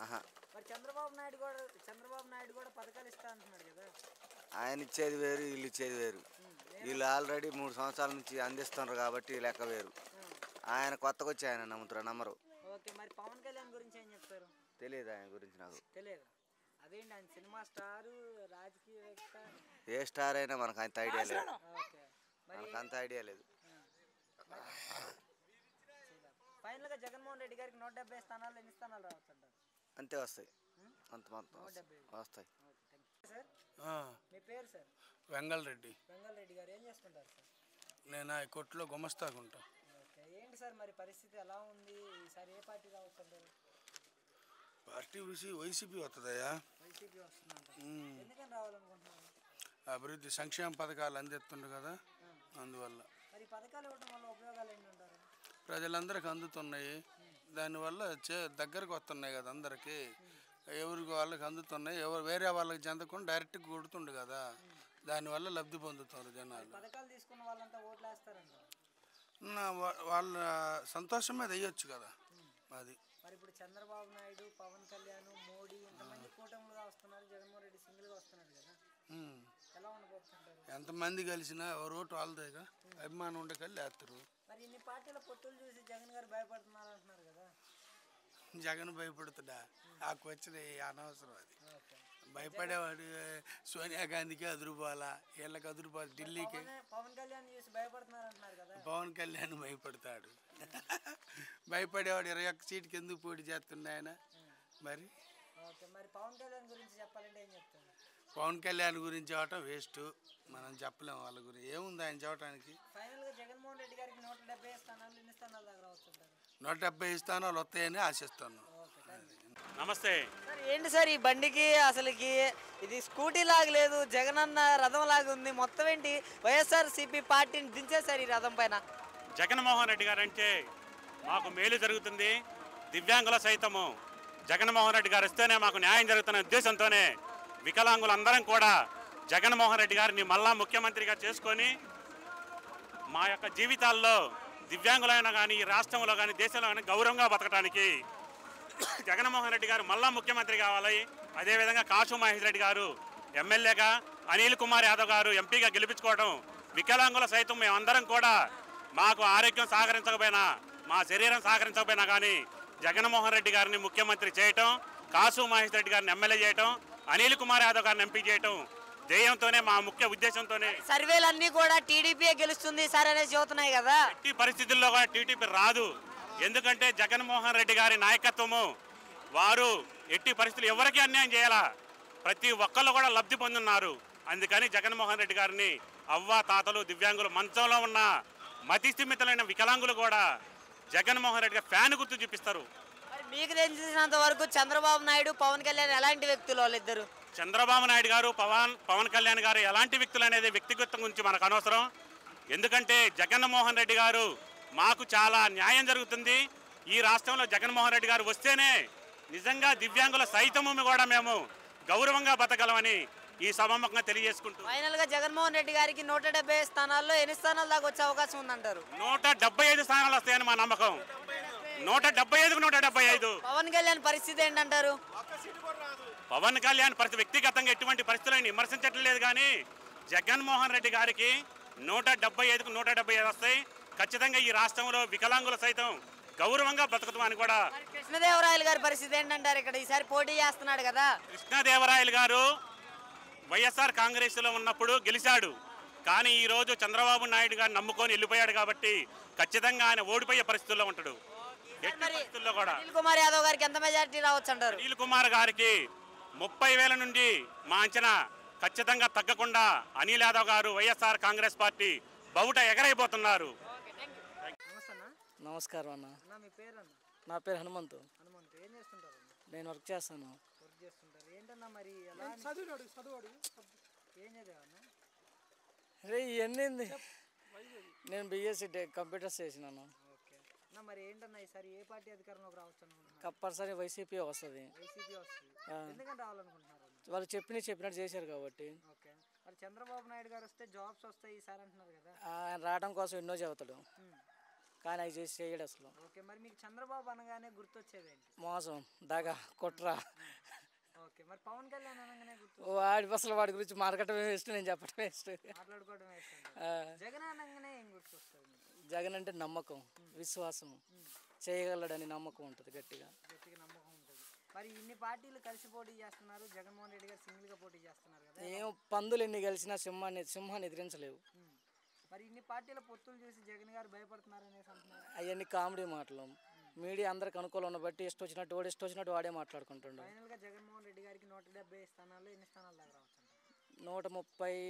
ఆహా. మరి చంద్రబాబు నాయుడు కూడా పథకాలు ఇస్తా అంటున్నాడు కదా. ఆయన ఇచ్చేది వేరు, వీళ్ళు ఇచ్చేది వేరు. వీళ్ళు ఆల్రెడీ 3 సంవత్సరాల నుంచి అందిస్తున్నారు కాబట్టి లెక్క వేరు. ఆయన కొత్తగా వచ్చి ఆయన నమ్మరు. ఓకే, మరి పవన్ కళ్యాణ్ గురించి ఏం చెప్తారు? తెలియదు ఆయన గురించి నాకు. తెలియదు. అదేంటి ఆయన సినిమా స్టారు, రాజకీయవేత్త? ఏ స్టార్ అయినా మనకు అంత ఐడియా లేదు. మనకు అంత ఐడియా లేదు. ఫైనల్ గా జగన్మోహన్ రెడ్డి గారికి 170 స్థానాలు ఎన్ని స్థానాలు రావచ్చు అంటారు? అంతే వస్తాయి, అంత మొత్తం వస్తాయి. మీ పేరు సార్? వెంగళ రెడ్డి. వెంగళ రెడ్డి గారు ఏం చేస్తుంటారు సార్? నేను ఆ కొట్లో గుమస్తాగా ఉంటా. ఓకే, ఏంటి సార్ మరి పరిస్థితి ఎలా ఉంది? ఈసారి ఏ పార్టీ రావచ్చు అంటారు? Party YCP వస్తుందయ్యా. వైసీపీ వస్తుందంట. ఎందుకని రావాలనుకుంటున్నారు? అభివృద్ధి సంక్షేమ పథకాలు అందిస్తుండ్రు కదా, అందువల్ల. మరి పథకాలు ఇవ్వడం వల్ల ఉపయోగాలు ఏంటంటారు? ప్రజలందరికీ అందుతున్నాయి, దానివల్ల దగ్గరకు వస్తున్నాయి కదా అందరికీ, ఎవరికి వాళ్ళకి అందుతున్నాయి, వేరే వాళ్ళకి చెందకుండా డైరెక్ట్గా కొడుతుండు కదా, దానివల్ల లబ్ధి పొందుతారు జనాలు. పథకాలు తీసుకున్న వాళ్ళంతా ఓట్లు వేస్తారంట. వాళ్ళ సంతోషం మీద వేయొచ్చు కదా అది. మరి ఇప్పుడు చంద్రబాబు నాయుడు, పవన్ కళ్యాణ్, మోడీ ఇంతమంది కూటమిగా వస్తున్నారు, జగన్మోహన్ రెడ్డి సింగిల్గా వస్తున్నాడు కదా, ఎలా ఉండబోతుంటారు? ఎంతమంది కలిసినా ఎవరు ఓటు వాళ్ళదేగా, అభిమానం ఉండే కలిసి వేస్తారు. మరి ఇన్ని పార్టీల పొత్తులు చూసి జగన్ గారు భయపడుతున్నారు అంటున్నారు కదా. జగన్ భయపడుతున్నా, నాకు వచ్చిన అనవసరం అది. భయపడేవాడు సోనియా గాంధీకి అదురుపోవాలా, వీళ్ళకి అదురుపోవాలి ఢిల్లీకి. పవన్ కళ్యాణ్ చూసి భయపడుతున్నారు అంటున్నారు కదా. పవన్ కళ్యాణ్ భయపడతాడు, భయపడేవాడు 21 సీటుకి ఎందుకు పోటీ చేస్తుండే ఆయన మరి. ఓకే, మరి పవన్ కళ్యాణ్ గురించి చెప్పాలంటే ఏం చెప్తారు? పవన్ కళ్యాణ్ గురించి చెప్పటం వేస్ట్, మనం చెప్పలేము వాళ్ళ గురించి. ఏముంది ఆయన చెప్పడానికి? ఫైనల్ గా జగన్మోహన్ రెడ్డి గారికి 170 స్థానాలు ఎన్ని స్థానాలు దగ్గర వస్తుంటారు? 170 స్థానాలు వస్తాయని ఆశిస్తున్నాను. నమస్తే సార్. ఏంటి సార్ ఈ బండికి అసలుకి ఇది స్కూటీ లాగా లేదు, జగన్ అన్న రథం లాగా ఉంది, మొత్తం ఏంటి వైఎస్ఆర్సీపీ పార్టీని దించేశారు ఈ రథం పైన? జగన్మోహన్ రెడ్డి గారు అంటే మాకు మేలు జరుగుతుంది, దివ్యాంగుల సైతము జగన్మోహన్ రెడ్డి గారు వస్తేనే మాకు న్యాయం జరుగుతున్న ఉద్దేశంతోనే వికలాంగులందరం కూడా జగన్మోహన్ రెడ్డి గారిని మళ్ళా ముఖ్యమంత్రిగా చేసుకొని మా యొక్క జీవితాల్లో దివ్యాంగులైనా కానీ ఈ రాష్ట్రంలో కానీ దేశంలో కానీ గౌరవంగా బతకడానికి జగన్మోహన్ రెడ్డి గారు మళ్ళా ముఖ్యమంత్రి కావాలి. అదేవిధంగా కాసు మహేష్ రెడ్డి గారు ఎమ్మెల్యేగా, అనిల్ కుమార్ యాదవ్ గారు ఎంపీగా గెలిపించుకోవడం, వికలాంగుల సైతం మేమందరం కూడా మాకు ఆరోగ్యం సహకరించకపోయినా, మా శరీరం సహకరించకపోయినా కానీ జగన్మోహన్ రెడ్డి గారిని ముఖ్యమంత్రి చేయటం, కాసు మహేష్ రెడ్డి గారిని ఎమ్మెల్యే చేయటం, అనిల్ కుమార్ యాదవ్ గారిని ఎంపీ చేయటం ధ్యేయంతోనే, మా ముఖ్య ఉద్దేశంతోనే. సర్వేలన్నీ కూడా టీడీపీ గెలుస్తుంది సార్ అనేసి చెబుతున్నాయి కదా. ఎట్టి పరిస్థితుల్లో కూడా టీడీపీ రాదు, ఎందుకంటే జగన్మోహన్ రెడ్డి గారి నాయకత్వము, వారు ఎట్టి పరిస్థితులు ఎవరికి అన్యాయం చేయాలా, ప్రతి ఒక్కళ్ళు కూడా లబ్ధి పొందున్నారు. అందుకని జగన్మోహన్ రెడ్డి గారిని అవ్వ తాతలు, దివ్యాంగులు, మంచంలో ఉన్న మతిస్థిమితులైన వికలాంగులు కూడా జగన్మోహన్ రెడ్డి గారు ఫ్యాన్ గుర్తు చూపిస్తారు. మీకు తెలిసినంత వరకు చంద్రబాబు నాయుడు, పవన్ కళ్యాణ్ ఎలాంటి వ్యక్తులు వాళ్ళిద్దరు? చంద్రబాబు నాయుడు గారు, పవన్ కళ్యాణ్ గారు ఎలాంటి వ్యక్తులు అనేది వ్యక్తిగతం గురించి మనకు అనవసరం. ఎందుకంటే జగన్మోహన్ రెడ్డి గారు మాకు చాలా న్యాయం జరుగుతుంది. ఈ రాష్ట్రంలో జగన్మోహన్ రెడ్డి గారు వస్తేనే నిజంగా దివ్యాంగుల సైతము కూడా మేము గౌరవంగా బతకగలమని ఈ సభాముఖంగా తెలియజేసుకుంటూ ఫైనల్ గా జగన్మోహన్ రెడ్డి గారికి 170 స్థానాల్లో ఎన్ని స్థానాల దాకా వచ్చే అవకాశం ఉందంటారు? 175 స్థానాలు వస్తాయని మా నమ్మకం. 175కు 175. పవన్ కళ్యాణ్ పరిస్థితి ఏంటంటారు? పవన్ కళ్యాణ్ వ్యక్తిగతంగా ఎటువంటి పరిస్థితులను విమర్శించట్లేదు కానీ జగన్మోహన్ రెడ్డి గారికి 175కు 175 వస్తాయి. ఖచ్చితంగా ఈ రాష్ట్రంలో వికలాంగులు సైతం గౌరవంగా బ్రతుకుతామని కూడా. కృష్ణదేవరాయలు గారి పరిస్థితి ఏంటంటారు? ఇక్కడ ఈసారి పోటీ చేస్తున్నాడు కదా. కృష్ణదేవరాయలు గారు వైఎస్ఆర్ కాంగ్రెస్లో ఉన్నప్పుడు గెలిచాడు, కానీ ఈరోజు చంద్రబాబు నాయుడు గారిని నమ్ముకొని వెళ్ళిపోయాడు కాబట్టి ఖచ్చితంగా ఆయన ఓడిపోయే పరిస్థితుల్లో ఉంటాడు. ఎట్టి పరిస్థితుల్లో కూడా అనిల్ కుమార్ యాదవ్ గారికి ఎంత మెజారిటీ రావచ్చు అంటారు? అనిల్ కుమార్ గారికి 30,000 నుండి మా అంచనా ఖచ్చితంగా తగ్గకుండా అనిల్ యాదవ్ గారు వైఎస్ఆర్ కాంగ్రెస్ పార్టీ బౌట ఎగరైపోతున్నారు. నమస్కారం అన్న. మీ పేరు అన్న? నా పేరు హనుమంతు. హనుమంతు ఏం చేస్తుంటారు? నేను వర్క్ చేస్తాను. వర్క్ చేస్తుంటారు ఏంటన్నా మరి ఎలా చదువుడు ఏం చదివాను? రే ఇవన్నీ నేను బీఎస్సీ కంప్యూటర్స్ చేసినాను. ఓకే అన్న, మరి ఏంటన్నా ఈసారి ఏ పార్టీ అధికారంలోకి రావచ్చు అనుకుంటున్నారు? కంపల్సరీ వైసీపీ వస్తుంది. వైసీపీ వస్తుంది. ఆ. ఎందుకంటే రావాలనుకుంటున్నారు? వాళ్ళు చెప్పినట్టు చేశారు కాబట్టి. ఓకే, మరి చంద్రబాబు నాయుడు గారు వస్తే జాబ్స్ వస్తాయి ఈసారి అంటున్నారు కదా. ఆయన రావడం కోసం ఎన్నో చెబుతాడు, కానీ అవి చేసి చేయడు అసలు. ఓకే, మరి మీకు చంద్రబాబు అనగానే గుర్తొచ్చేది ఏంటి? మోసం, దగా, కుట్ర. ఓకే, మరి పవన్ కళ్యాణ్ అనగానే వాడి అసలు వాడి గురించి మాట్లాడటం వేస్ట్, నేను చెప్పడం వేస్ట్. మాట్లాడుకోవడం వేస్ట్. జగన్ అనగానే ఏం గుర్తొస్తుంది? జగన్ అంటే నమ్మకం, విశ్వాసం, చేయగలడని నమ్మకం ఉంటుంది గట్టిగా. గట్టిగా నమ్మకం ఉంటుంది. మరి ఇన్ని పార్టీలు కలిసి పోటీ చేస్తున్నారు, జగన్మోహన్ రెడ్డి గారు సింగిల్గా పోటీ చేస్తున్నారు కదా. ఏం పందులు ఎన్ని కలిసినా సింహాన్ని ఎదిరించలేవు. మరి ఇన్ని పార్టీల పొత్తులు చేసి జగన్ గారు భయపడుతున్నారు అనేసి అంటున్నారు. అవన్నీ కామెడీ మాటలు. మీడియా అందరికి అనుకూలం ఉన్న బట్టి ఇష్టం వచ్చినట్టు వాడే మాట్లాడుకుంటుండే. ఫైనల్ గా జగన్మోహన్ రెడ్డి గారికి 170 స్థానాల్లో ఎన్ని స్థానాల దాకా రావచ్చు? 130,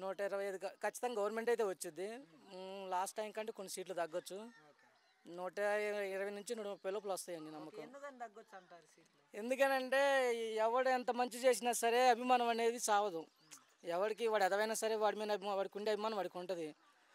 125 ఖచ్చితంగా గవర్నమెంట్ అయితే వచ్చింది. లాస్ట్ టైం కంటే కొన్ని సీట్లు తగ్గొచ్చు. 120 నుంచి 130 లోపల వస్తాయండి నమ్మకం. ఎందుకని తగ్గొచ్చు అంటారు సీట్లు? ఎందుకనంటే ఎవడు ఎంత మంచి చేసినా సరే అభిమానం అనేది సావదు. ఎవరికి వాడు ఎదవైనా సరే వాడి మీద వాడికి ఉండే అభిమానం వాడికి ఉంటుంది.